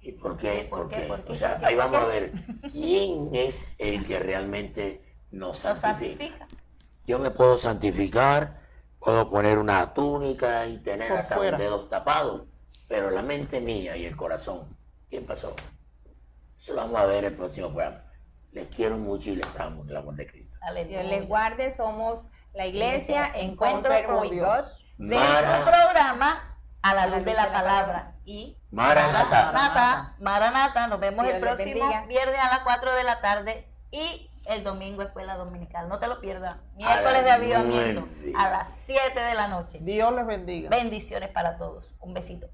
y por qué, ¿Por qué? ¿Por qué? O sea, ¿Por qué? ahí ¿Por vamos qué? a ver quién es el que realmente nos Nos santifica. santifica. Yo me puedo santificar, puedo poner una túnica y tener Por hasta fuera. los dedos tapados, pero la mente mía y el corazón, ¿qué pasó? Eso lo vamos a ver en el próximo programa. Les quiero mucho y les amo en el amor de Cristo. Aleluya. Dios les guarde, somos la iglesia Encuentro Encounter con with Dios. God. De Mara- su programa A la luz de la palabra. Y Maranatha. Maranatha, nos vemos Dios el les próximo bendiga. viernes a las 4 de la tarde y el domingo escuela dominical. No te lo pierdas. A Miércoles las de avivamiento 9. a las 7 de la noche. Dios les bendiga. Bendiciones para todos. Un besito.